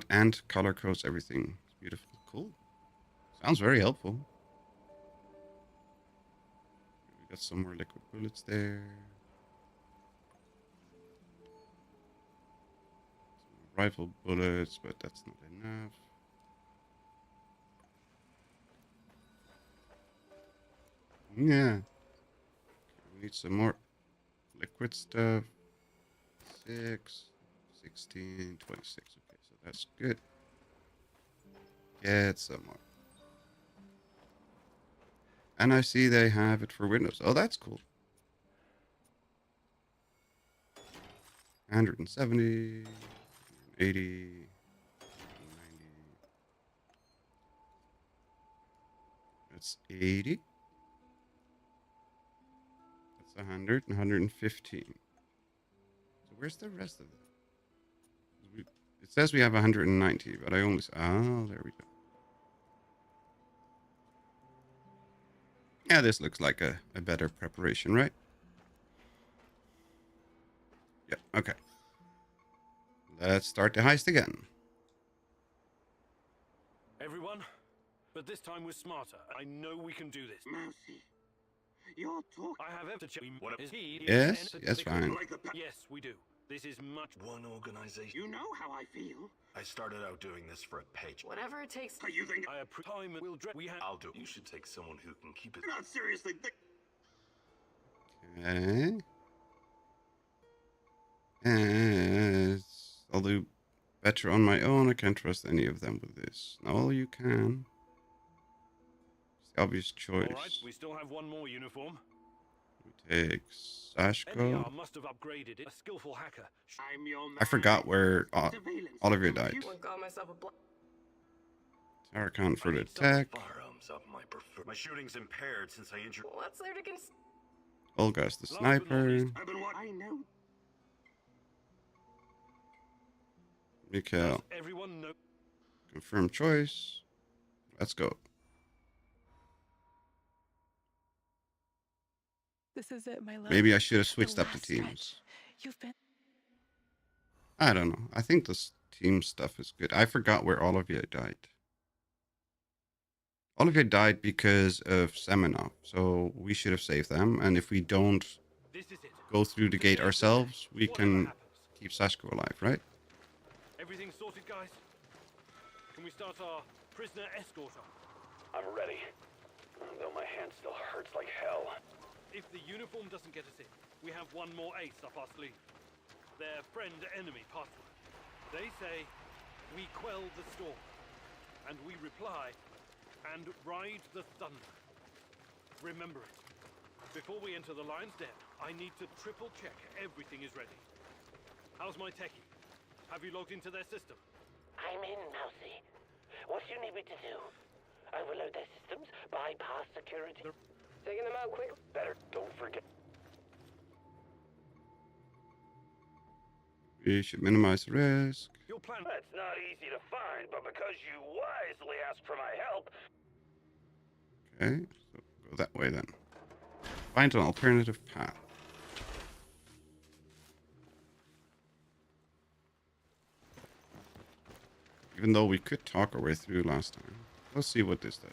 S1: and color codes everything. It's beautiful. Cool. Sounds very helpful. We got some more liquid bullets there. Some rifle bullets, but that's not enough. Yeah. We need some more liquid stuff. 6, 16, 26. Okay, so that's good. Get some more. And I see they have it for Windows. Oh, that's cool. 170, 80, 90. That's 80. That's 100 and 115. So where's the rest of it? It says we have 190, but I only... Oh, there we go. Yeah, this looks like a better preparation, right? Yep, okay. Let's start the heist again.
S4: Everyone, but this time we're smarter. I know we can do this.
S15: Mousy, you're talking.
S4: I have ever to what is he?
S1: Yes, yes, fine.
S4: Yes, we do. This is much
S11: one organization.
S15: You know how I feel.
S11: I started out doing this for a paycheck.
S14: Whatever it takes.
S15: You think
S4: I approve time will we have
S11: I'll do. You should take someone who can keep it.
S15: Not seriously.
S1: Okay. Yes. I'll do better on my own. I can't trust any of them with this. No, you can. It's the obvious choice.
S4: All right, we still have one more uniform.
S1: We take Sashko.
S4: NER must have upgraded it. A skillful hacker.
S15: I'm your man.
S1: I forgot where Olivia died.
S14: Got myself a
S1: Our account for the attack.
S11: Firearms up my shooting's impaired since I injured.
S14: What's there to
S1: Olga's the sniper.
S15: I know.
S1: Mikhail.
S4: Everyone know.
S1: Confirm choice. Let's go.
S5: This is it, my love.
S1: Maybe I should have switched up the teams.
S5: You've been.
S1: I don't know. I think this team stuff is good. I forgot where Olivia died. Olivia died because of Semenov, so we should have saved them. And if we don't go through the gate ourselves, we can keep Sashko alive, right?
S4: Everything sorted, guys? Can we start our prisoner escort on?
S13: I'm ready. Though my hand still hurts like hell.
S4: If the uniform doesn't get us in, we have one more ace up our sleeve. Their friend-enemy password. They say, we quell the storm. And we reply, and ride the thunder. Remember it. Before we enter the lion's den, I need to triple check everything is ready. How's my techie? Have you logged into their system?
S7: I'm in, Mousy. What do you need me to do? Overload their systems? Bypass security?
S3: Taking them out quick.
S13: Better don't forget.
S1: We should minimize risk.
S4: Your plan.
S13: That's not easy to find, but because you wisely asked for my help.
S1: Okay, so go that way then. Find an alternative path. Even though we could talk our way through last time. Let's see what this does.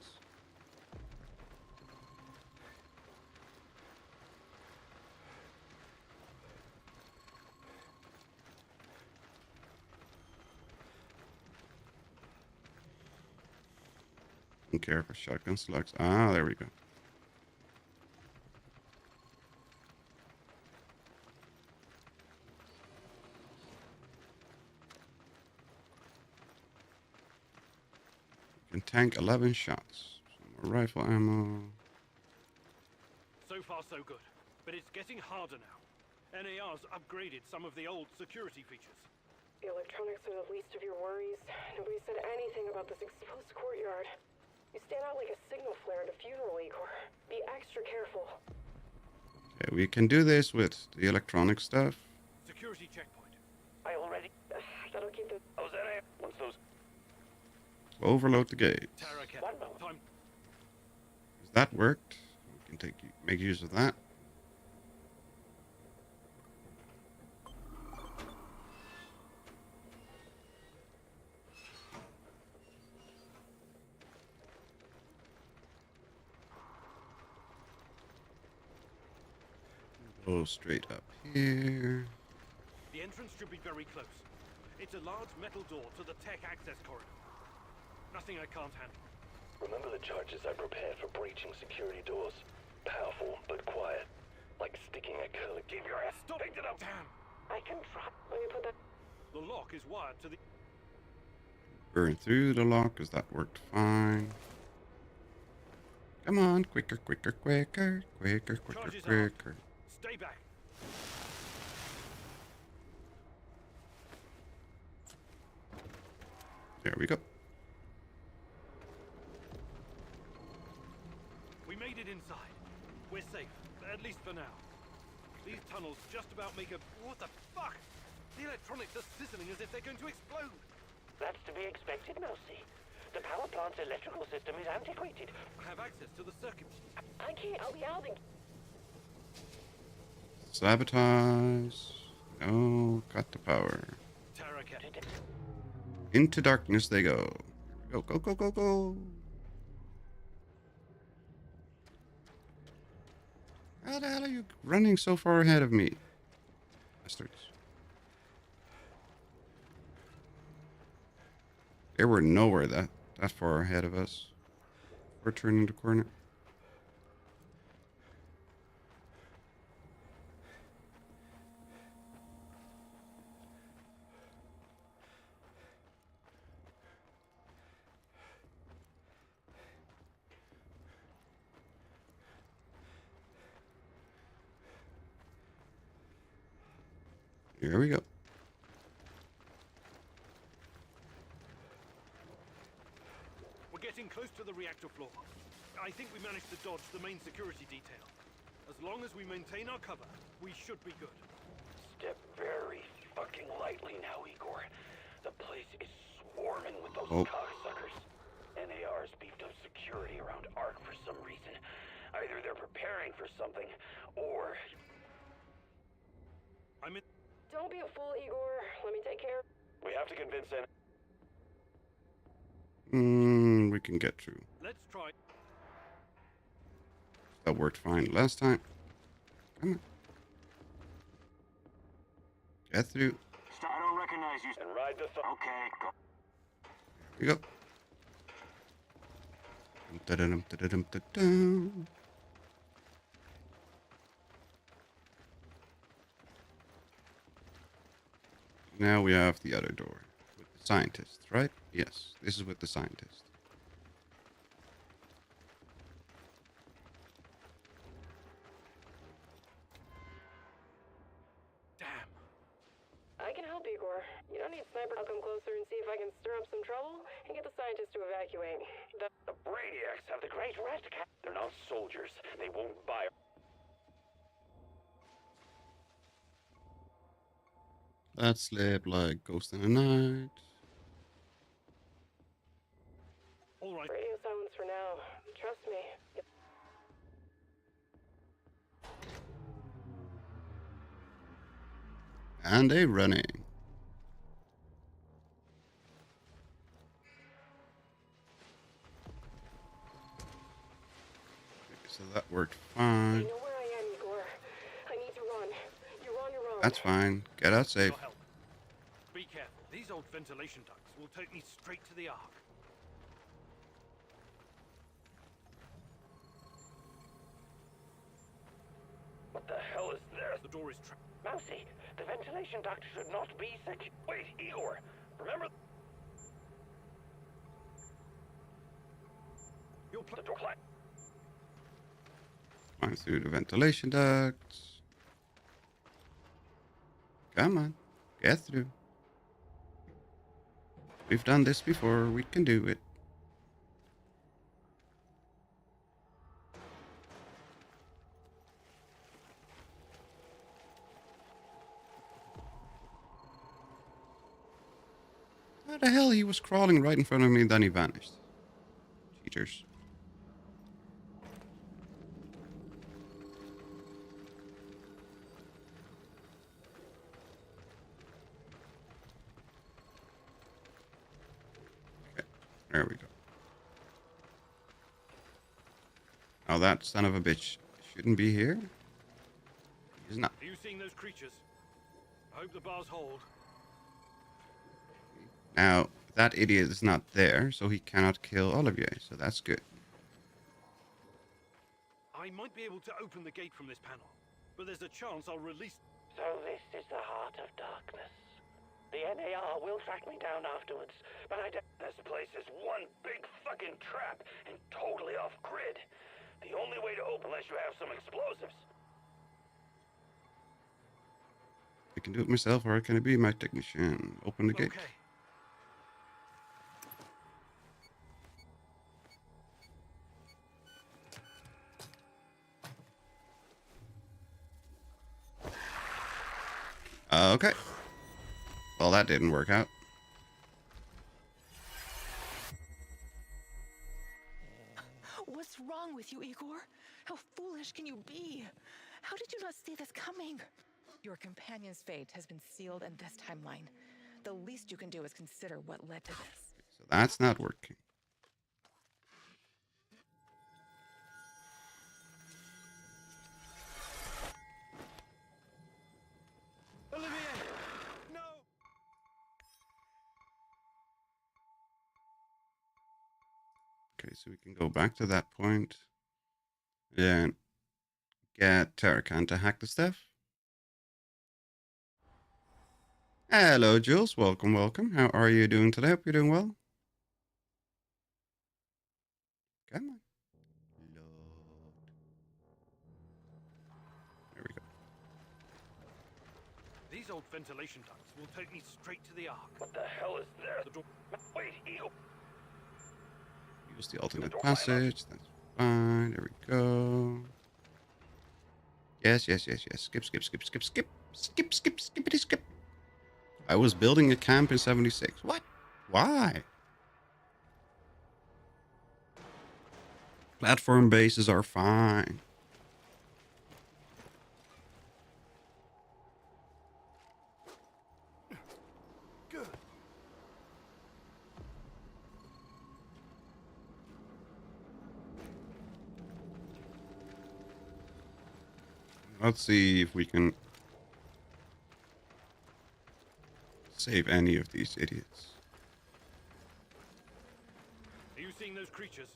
S1: Don't care for shotgun slugs. Ah, there we go. Can tank 11 shots. Some more rifle ammo.
S4: So far, so good. But it's getting harder now. NAR's upgraded some of the old security features.
S3: The electronics are the least of your worries. Nobody said anything about this exposed courtyard. You stand out like a signal flare at a funeral, Igor. Be extra careful.
S1: Okay, we can do this with the electronic stuff.
S4: Security checkpoint.
S7: I already...
S3: That'll keep the...
S7: Oh, NAR. Once those...
S1: Overload the gate.
S7: One moment.
S4: Time.
S1: That worked. We can make use of that. Go straight up here.
S4: The entrance should be very close. It's a large metal door to the tech access corridor. Nothing I can't handle.
S13: Remember the charges I prepared for breaching security doors? Powerful, but quiet. Like sticking a curly...
S4: Keep your ass... Stop! Picked it up! Damn!
S7: I can try...
S3: Let me put that...
S4: The lock is wired to the...
S1: Burn through the lock, because that worked fine. Come on, quicker, quicker, quicker, quicker, quicker,
S4: Charges
S1: quicker.
S4: Stay back.
S1: There we go.
S4: We made it inside. We're safe, at least for now. These tunnels just about make a... What the fuck? The electronics are sizzling as if they're going to explode.
S7: That's to be expected, Mousy. The power plant's electrical system is antiquated.
S4: Have access to the circuit.
S3: I can't. I'll be out.
S1: Sabotage. No, cut the power.
S4: Tarakat.
S1: Into darkness they go. Go, go, go, go, go. How the hell are you running so far ahead of me? Bastards. They were nowhere that far ahead of us. We're turning the corner. Here we go.
S4: We're getting close to the reactor floor. I think we managed to dodge the main security detail. As long as we maintain our cover, we should be good.
S7: Step very fucking lightly now, Igor. The place is swarming with those cocksuckers. NAR's beefed up security around ARC for some reason. Either they're preparing for something, or...
S4: I'm in...
S3: Don't be a fool, Igor. Let me take care.
S7: We have to convince them.
S1: We can get through.
S4: Let's try.
S1: That worked fine last time. Come on. Get through.
S12: I don't recognize you.
S7: And ride the
S12: Okay, go.
S1: Here we go. Dum-da-dum-da-dum-da-dum. Now we have the other door with the scientist, right? Yes, this is with the scientist.
S4: Damn.
S3: I can help, Igor. You don't need sniper. I'll come closer and see if I can stir up some trouble and get the scientists to evacuate.
S7: The Brainiacs have the great red cap. They're not soldiers. They won't buy.
S1: Let's sleep like ghost in the night.
S4: All right.
S3: Radio silence for now. Trust me.
S1: And they running. Okay, so that worked fine.
S3: You know where I am, Igor. I need to run. You're on your own.
S1: That's fine. Get out safe.
S4: Your help. Be careful. These old ventilation ducts will take me straight to the Ark. door is trapped.
S7: Mousy, the ventilation duct should not be secure.
S6: Wait, Igor, remember
S4: You're
S6: the door plan?
S1: Climb through the ventilation ducts. Come on, get through. We've done this before, we can do it. How the hell he was crawling right in front of me and then he vanished? Cheaters. Okay, there we go. Now that son of a bitch shouldn't be here. He's not.
S4: Are you seeing those creatures? I hope the bars hold.
S1: Now, that idiot is not there, so he cannot kill Olivier, so that's good.
S4: I might be able to open the gate from this panel, but there's a chance I'll release...
S7: So this is the heart of darkness. The NAR will track me down afterwards, but I don't...
S6: This place is one big fucking trap and totally off grid. The only way to open unless you have some explosives.
S1: I can do it myself, or can I be my technician? Open the gate.
S4: Okay.
S1: Okay. Well, that didn't work out.
S5: What's wrong with you, Igor? How foolish can you be? How did you not see this coming? Your companion's fate has been sealed in this timeline. The least you can do is consider what led to this.
S1: So that's not working.
S4: Olivier! No!
S1: Okay, so we can go back to that point. And get Tatyana to hack the stuff. Hello, Jules. Welcome, welcome. How are you doing today? Hope you're doing well. Come on. Load. There we go.
S4: These old ventilation ducts will take me straight to the Ark.
S6: What the hell is there?
S4: The door...
S6: Wait, Igor.
S1: Use the alternate passage. That's fine. There we go. Yes, yes, yes, yes. Skip, skip, skip, skip, skip. Skip, skip, skippity, skip. I was building a camp in 76. What? Why? Platform bases are fine.
S4: Good.
S1: Let's see if we can save any of these idiots.
S4: Are you seeing those creatures?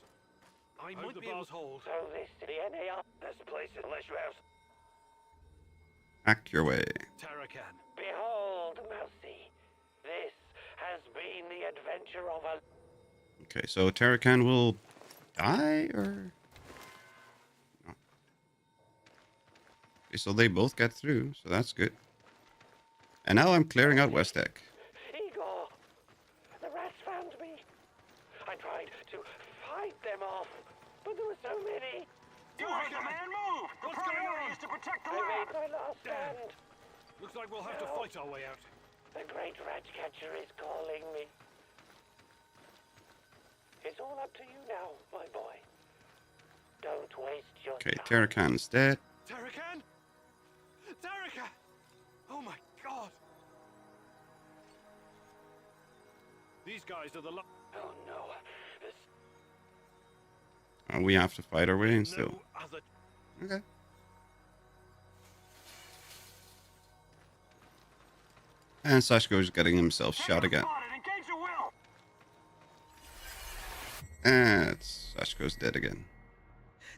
S4: I might the bars hold.
S7: So this is the NAR.
S6: This place, unless you have...
S1: Hack your way.
S4: Tatyana.
S7: Behold, Mousy. This has been the adventure of a...
S1: Okay, so Tatyana will die, or... No. Okay, so they both get through, so that's good. And now I'm clearing out West Deck.
S7: Igor! The rats found me. I tried to fight them off, but there were so many.
S12: You heard the man move! The priority is to protect the
S7: I
S12: lab!
S7: made my last stand.
S4: Looks like we'll have to fight our way out.
S7: The great rat catcher is calling me. It's all up to you now, my boy. Don't waste your
S1: Okay,
S7: time.
S1: Tatyana's dead.
S4: Tatyana? Tatyana! Oh my god! These guys are the
S7: Oh no. This...
S1: We have to fight our way in still.
S4: No other...
S1: Okay. And Sashko's getting himself shot again.
S12: Engage your will!
S1: And Sashko's dead again.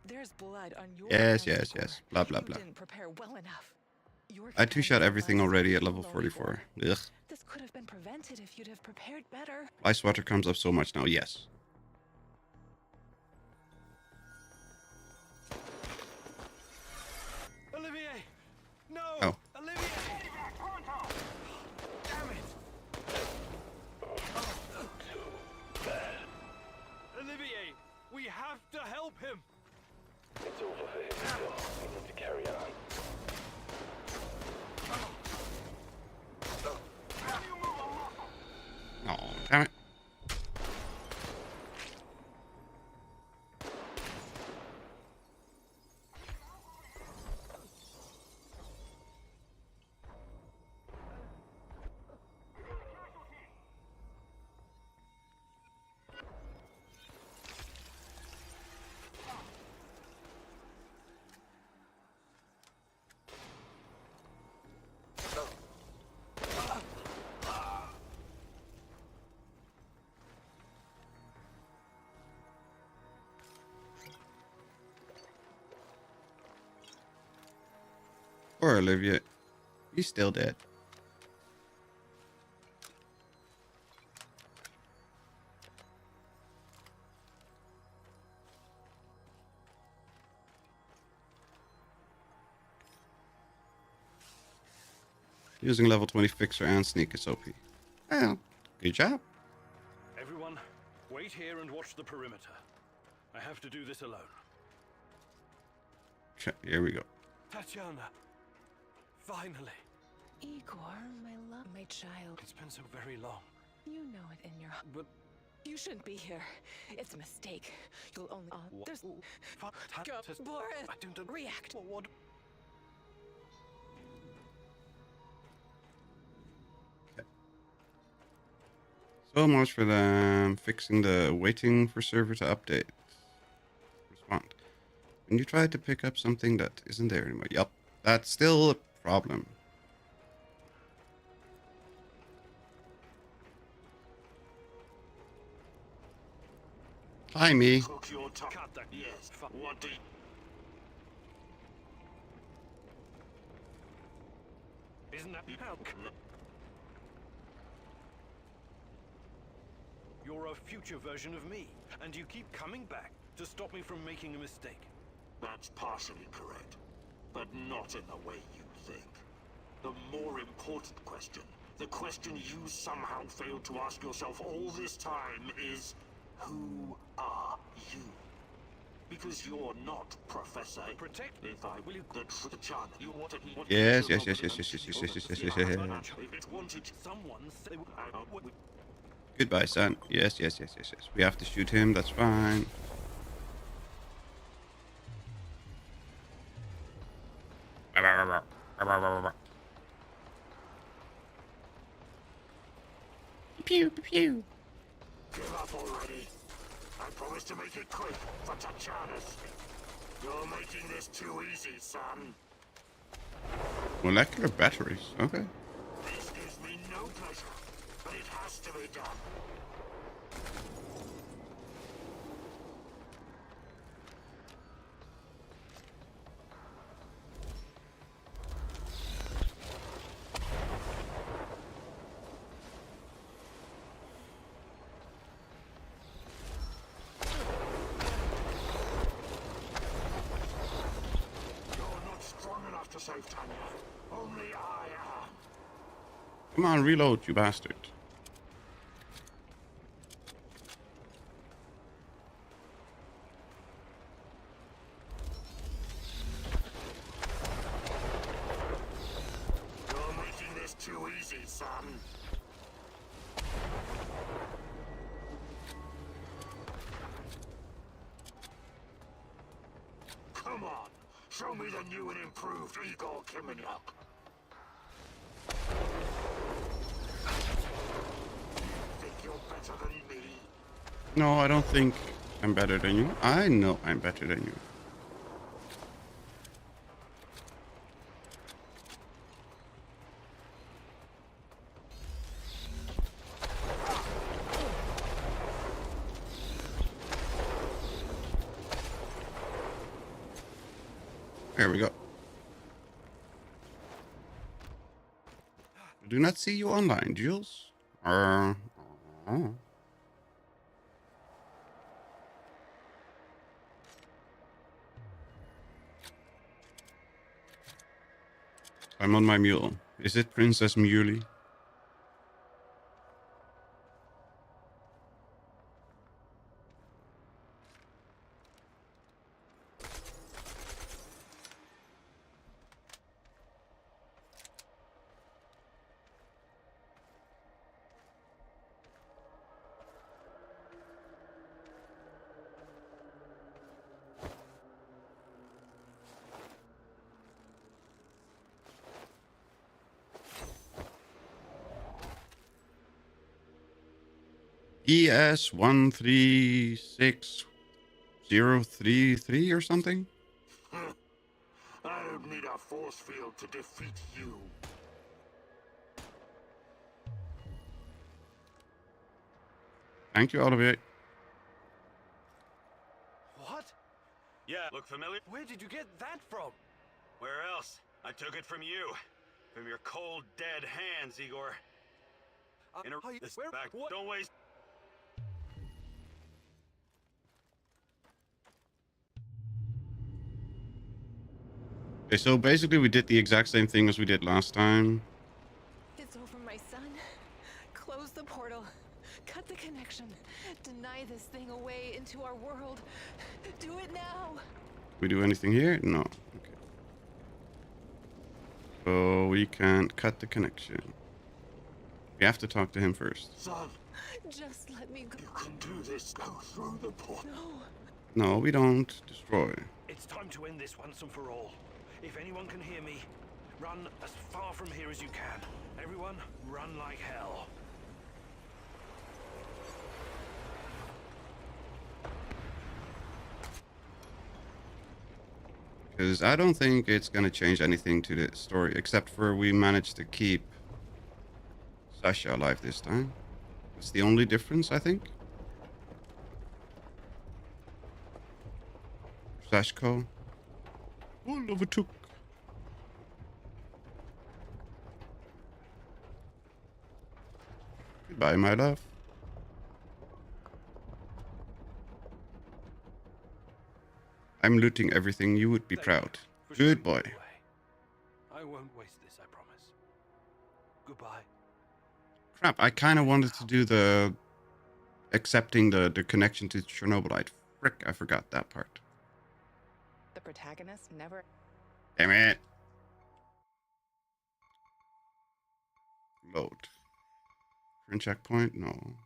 S5: There's blood on your
S1: Yes,
S5: hands,
S1: yes,
S5: Igor.
S1: yes. Blah, blah,
S5: You
S1: blah.
S5: didn't prepare well enough.
S1: I two-shot everything already at level 44. Ugh.
S5: This could have been prevented if you'd have prepared better.
S1: Ice water comes up so much now, yes.
S4: Olivier! No!
S1: Oh.
S4: Olivier! Damn it! Olivier, we have to help him!
S13: It's over for him, Igor. We need to carry on.
S1: Oh, damn it. Poor Olivia. He's still dead. Using level 20 fixer and sneak is OP. Well, good job.
S4: Everyone, wait here and watch the perimeter. I have to do this alone.
S1: Here we go.
S4: Tatyana! Finally!
S5: Igor, my love, my child.
S4: It's been so very long.
S5: You know it in your heart.
S4: But
S5: you shouldn't be here. It's a mistake. You'll only. There's. Go, Boris!
S4: I don't
S5: react.
S4: What?
S1: So much for them fixing the waiting for server to update. Respond. When you try to pick up something that isn't there anymore. Yup, that's still a problem. Hi, me.
S2: Cook your top. Yes. What do you...
S4: Isn't that help? You're a future version of me, and you keep coming back to stop me from making a mistake.
S2: That's partially correct, but not in the way you think. The more important question, the question you somehow failed to ask yourself all this time is, who are you? Because you're not Professor.
S4: Protect.
S2: If I will you the Tatyana, you wanted.
S1: Yes.
S2: If it wanted
S4: someone say,
S1: Goodbye, son. Yes. We have to shoot him. That's fine. Pew pew.
S2: Give up already. I promise to make it quick for Tatyana's. You're making this too easy, son.
S1: Molecular batteries. Okay.
S2: This gives me no pleasure, but it has to be done. To save Tanya. Only I am.
S1: Come on, reload, you bastard.
S2: You're making this too easy, son. Come on. Show me the new and improved Igor Kimenyuk. Think you're better than me?
S1: No, I don't think I'm better than you. I know I'm better than you. There we go. Do not see you online, Jules. Oh. I'm on my mule. Is it Princess Muley? ES136033 or something?
S2: I don't need a force field to defeat you.
S1: Thank you, Olivier.
S4: What?
S11: Yeah, look familiar?
S4: Where did you get that from?
S11: Where else? I took it from you. From your cold, dead hands, Igor. This back.
S4: What?
S11: Don't waste.
S1: Okay, so basically we did the exact same thing as we did last time.
S5: It's over, my son. Close the portal. Cut the connection. Deny this thing away into our world. Do it now.
S1: We do anything here? No. Okay. So we can't cut the connection. We have to talk to him first.
S2: Son,
S5: just let me go.
S2: You can do this. Go through the portal.
S5: No.
S1: No, we don't. Destroy.
S4: It's time to end this once and for all. If anyone can hear me, run as far from here as you can. Everyone, run like hell.
S1: Because I don't think it's going to change anything to the story, except for we managed to keep Sasha alive this time. It's the only difference, I think. Sashko. All overtook. Goodbye, my love. I'm looting everything. You would be proud. Good boy.
S4: I won't waste this, I promise. Goodbye.
S1: Crap, I kind of wanted to do the accepting the connection to Chernobylite. Frick, I forgot that part.
S5: The protagonist never...
S1: Damn it. Load. Current checkpoint? No.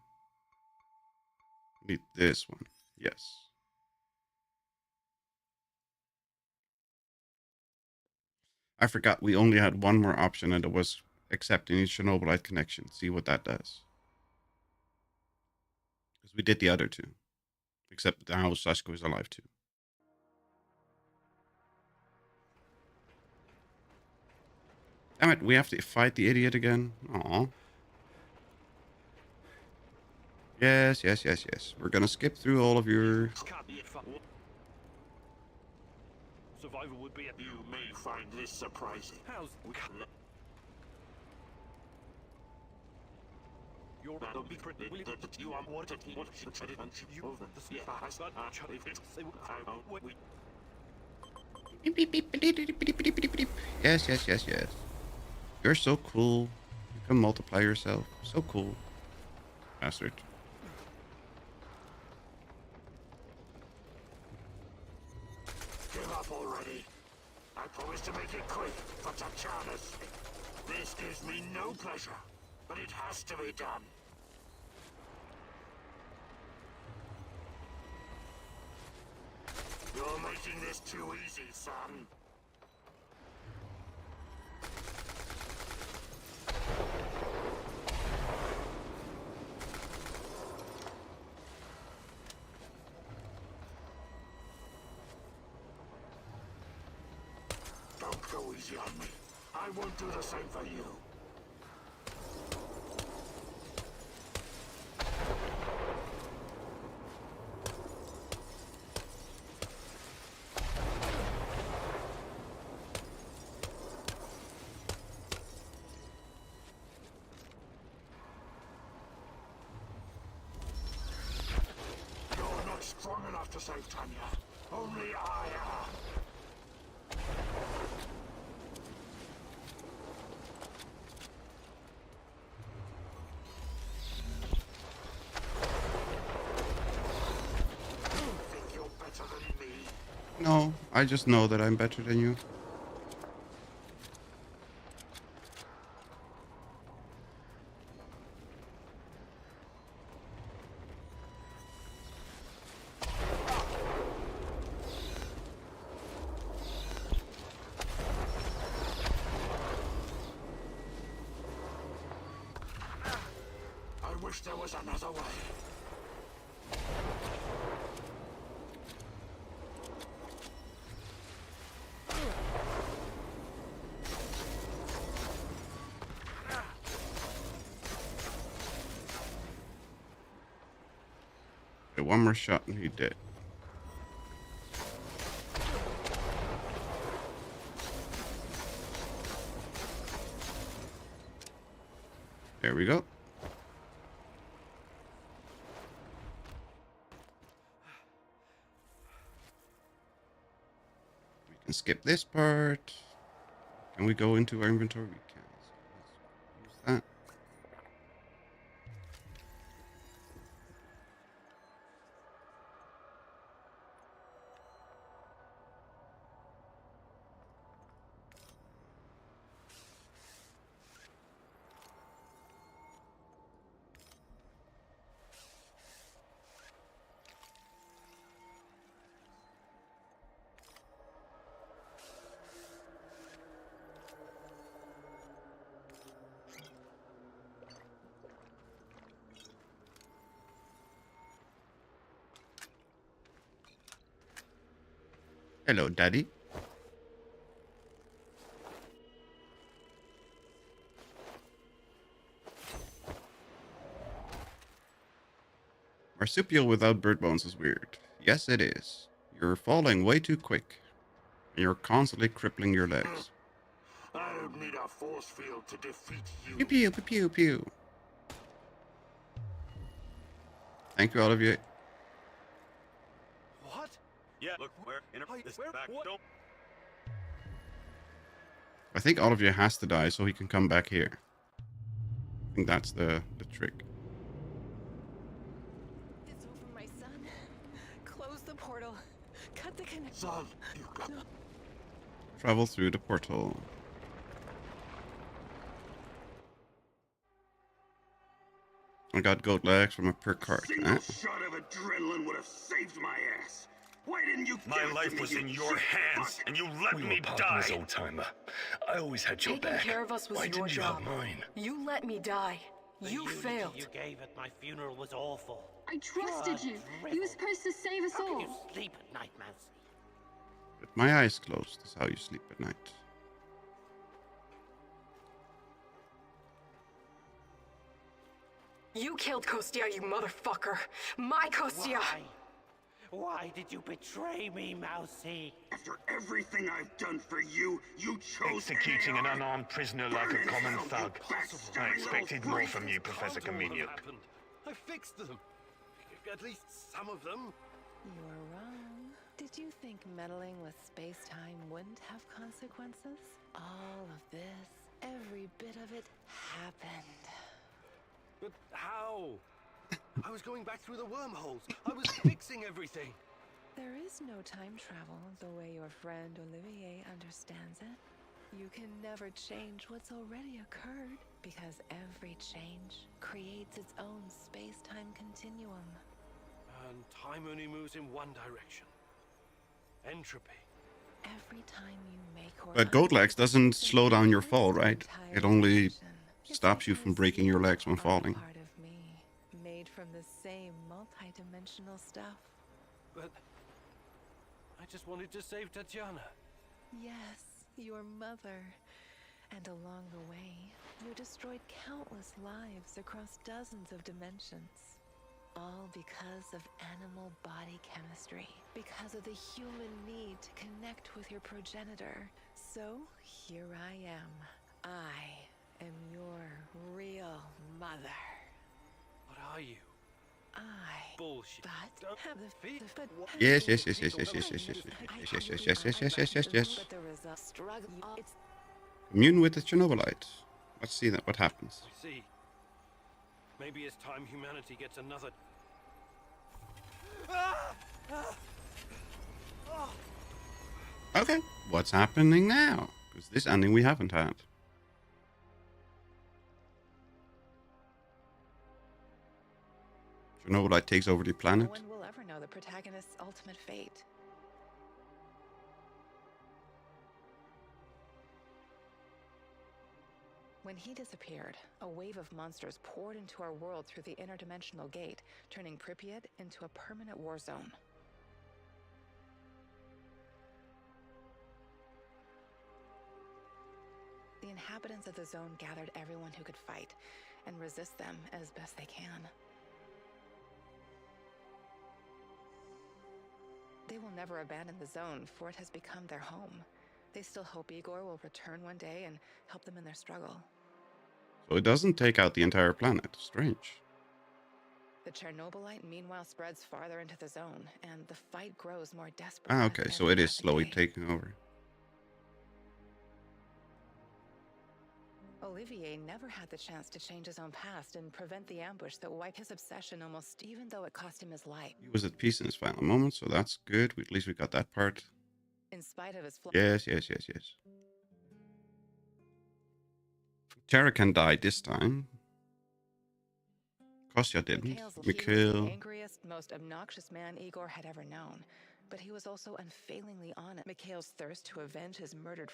S1: Need this one. Yes. I forgot we only had one more option, and it was accepting each Chernobylite connection. See what that does. Because we did the other two. Except now Sashko is alive too. Damn it, we have to fight the idiot again. Aww. Yes. We're gonna skip through all of your...
S4: Survival would be a...
S2: You may find this surprising.
S4: How's... You're
S2: That'll be pretty. That you are wanted. What should it and you over the sea?
S1: Yes. You're so cool. You can multiply yourself. So cool. Bastard.
S2: Give up already. I promise to make it quick for Tatyana's sake. This gives me no pleasure, but it has to be done. You're making this too easy, son. Don't go easy on me. I won't do the same for you. have to save Tanya. Only I am. You think you're better than me?
S1: No, I just know that I'm better than you.
S2: I wish there was another way.
S1: Okay, one more shot and he dead. There we go. We can skip this part. Can we go into our inventory? We can. So let's use that. Hello, Daddy. Marsupial without bird bones is weird. Yes, it is. You're falling way too quick. And you're constantly crippling your legs.
S2: I don't need a force field to defeat you.
S1: Pew pew pew pew pew. Thank you, all of you.
S4: What?
S11: Yeah, look, where this back. Don't.
S1: I think all of you has to die so he can come back here. I think that's the trick.
S5: It's over, my son. Close the portal. Cut the connection.
S2: Son, you got...
S1: Travel through the portal. I got goat legs from a per cart.
S15: Single shot of adrenaline would have saved my ass. Why didn't you?
S11: My life was in your hands, and you let me die.
S13: Old timer. I always had your
S14: Taking
S13: back.
S14: care of us was
S13: Why
S14: your
S13: didn't you
S14: job.
S13: have mine?
S14: You let me die.
S7: The
S14: You
S7: eulogy
S14: failed.
S7: you gave at my funeral was awful.
S16: I trusted you. You were supposed to save us
S7: How
S16: all.
S7: can you sleep at night, Mousy?
S1: With my eyes closed is how you sleep at night.
S14: You killed Kostia, you motherfucker. My Kostia.
S7: Why did you betray me, Mousy?
S15: After everything I've done for you, you chose
S17: Executing an
S15: NAR.
S17: unarmed prisoner like a common thug. I expected more from you, Professor Communion.
S4: I fixed them. At least some of them.
S5: You're wrong. Did you think meddling with space-time wouldn't have consequences? All of this, every bit of it, happened.
S4: But how? I was going back through the wormholes. I was fixing everything.
S5: There is no time travel the way your friend Olivier understands it. You can never change what's already occurred, because every change creates its own space-time continuum.
S4: And time only moves in one direction. Entropy.
S5: Every time you make or
S1: But goat legs doesn't slow down your fall, right? It only stops you from breaking your legs when falling.
S5: part of me, made from the same multi-dimensional stuff.
S4: But I just wanted to save Tatyana.
S5: Yes, your mother. And along the way, you destroyed countless lives across dozens of dimensions. All because of animal body chemistry. Because of the human need to connect with your progenitor. So, here I am. I am your real mother.
S4: What are you? Bullshit.
S5: But have the feet. But
S1: Yes, yes, yes, yes, yes, yes, yes, yes, yes, yes, yes, yes, yes, yes, yes, yes.
S5: But there is a struggle. It's
S1: Commune with the Chernobylite. Let's see that. What happens?
S4: I see. Maybe it's time humanity gets another.
S1: Okay, what's happening now? Because this ending we haven't had. Chernobylite takes over the planet.
S5: no one will ever know the protagonist's ultimate fate. When he disappeared, a wave of monsters poured into our world through the interdimensional gate, turning Pripyat into a permanent war zone. The inhabitants of the zone gathered everyone who could fight and resist them as best they can. They will never abandon the zone, for it has become their home. They still hope Igor will return one day and help them in their struggle.
S1: So it doesn't take out the entire planet. Strange.
S5: The Chernobylite meanwhile spreads farther into the zone, and the fight grows more desperate.
S1: Ah,
S5: with
S1: okay, so
S5: every
S1: it is
S5: passing
S1: slowly
S5: day.
S1: taking over.
S5: Olivier never had the chance to change his own past and prevent the ambush that wiped his obsession almost, even though it cost him his life.
S1: He was at peace in his final moments, so that's good. At least we got that part.
S5: In spite of his
S1: Yes, yes, yes, yes. Terrakan died this time. Kostya didn't.
S5: He was the
S1: Mikhail.
S5: angriest, most obnoxious man Igor had ever known, but he was also unfailingly honest. Mikhail's thirst to avenge his murdered.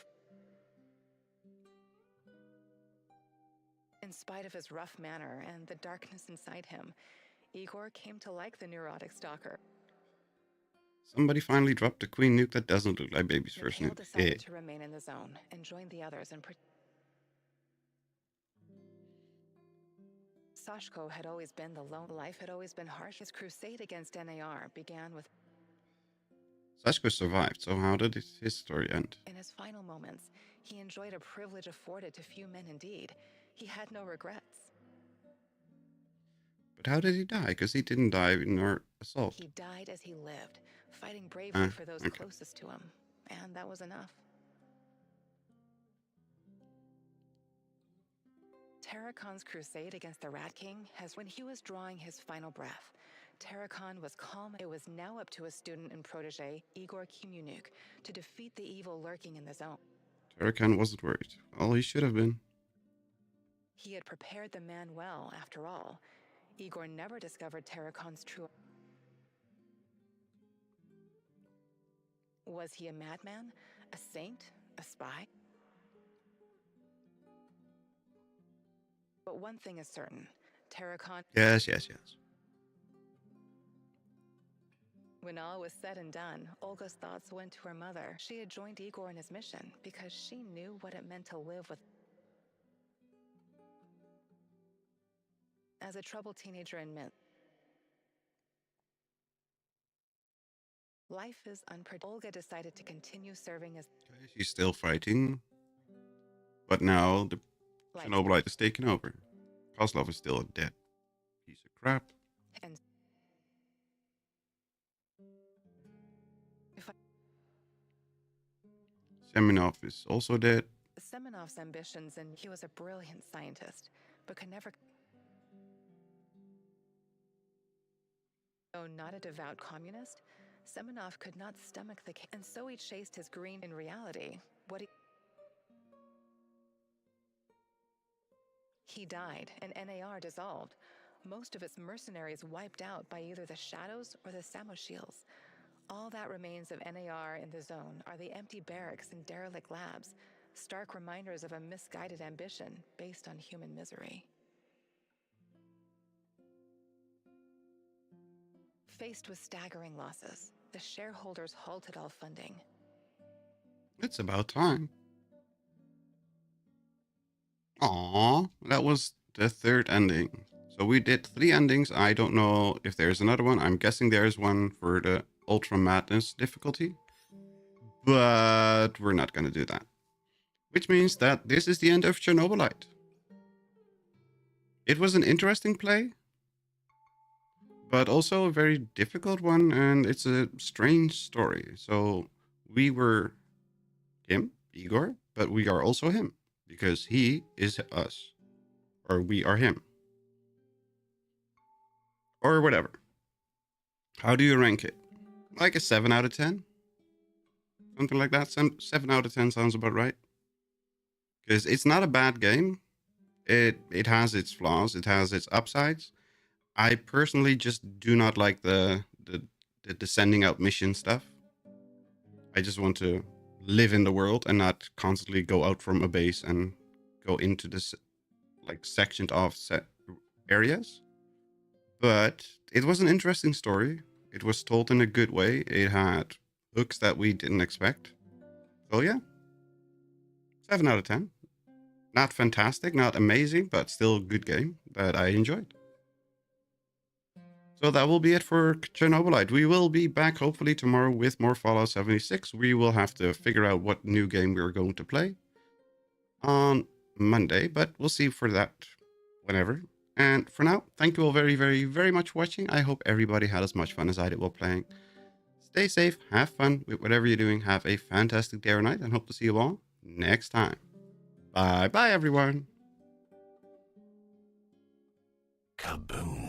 S5: In spite of his rough manner and the darkness inside him, Igor came to like the neurotic stalker.
S1: Somebody finally dropped a queen nuke that doesn't look like baby's first
S5: Mikhail
S1: nuke.
S5: decided to remain in the zone and join the others in. Sashko had always been the lone. Life had always been harsh. His crusade against NAR began with.
S1: Sashko survived, so how did his story end?
S5: In his final moments, he enjoyed a privilege afforded to few men indeed. He had no regrets.
S1: But how did he die? Because he didn't die in our assault.
S5: He died as he lived, fighting bravely for those
S1: okay.
S5: closest to him, and that was enough. Tarakan's crusade against the Rat King has, when he was drawing his final breath, Tarakan was calm. It was now up to his student and protege, Igor Kimunuk, to defeat the evil lurking in the zone.
S1: Tarakan wasn't worried. Well, he should have been.
S5: He had prepared the man well, after all. Igor never discovered Tarakan's true. Was he a madman? A saint? A spy? But one thing is certain. Tarakan...
S1: Yes, yes, yes.
S5: When all was said and done, Olga's thoughts went to her mother. She had joined Igor in his mission because she knew what it meant to live with... As a troubled teenager in Mint, life is unpredictable. Olga decided to continue serving as...
S1: She's still fighting. But now the Chernobylite is taking over. Kozlov is still a dead piece of crap.
S5: And
S1: Semenov is also dead.
S5: Semenov's ambitions, and he was a brilliant scientist, but could never... Though not a devout communist, Semenov could not stomach the... And so he chased his green. In reality, what he died, and NAR dissolved. Most of its mercenaries wiped out by either the Shadows or the Samoshiels. All that remains of NAR in the zone are the empty barracks and derelict labs, stark reminders of a misguided ambition based on human misery. Faced with staggering losses, the shareholders halted all funding.
S1: It's about time. Aww, that was the third ending. So we did 3 endings. I don't know if there's another one. I'm guessing there's one for the Ultra Madness difficulty. But we're not going to do that. Which means that this is the end of Chernobylite. It was an interesting play. but also a very difficult one, and it's a strange story. So we were him, Igor, but we are also him because he is us, or we are him, or whatever. How do you rank it? Like a 7 out of 10? Something like that. 7 out of 10 sounds about right. Because it's not a bad game. It has its flaws. It has its upsides. I personally just do not like the sending out mission stuff. I just want to live in the world and not constantly go out from a base and go into this like sectioned off set areas. But it was an interesting story. It was told in a good way. It had hooks that we didn't expect. So yeah, 7 out of 10. Not fantastic, not amazing, but still a good game that I enjoyed. So that will be it for Chernobylite. We will be back hopefully tomorrow with more Fallout 76. We will have to figure out what new game we're going to play on Monday, but we'll see for that whenever. And for now, thank you all very, very, very much for watching. I hope everybody had as much fun as I did while playing. Stay safe, have fun with whatever you're doing, have a fantastic day or night, and hope to see you all next time. Bye-bye, everyone.
S2: Kaboom.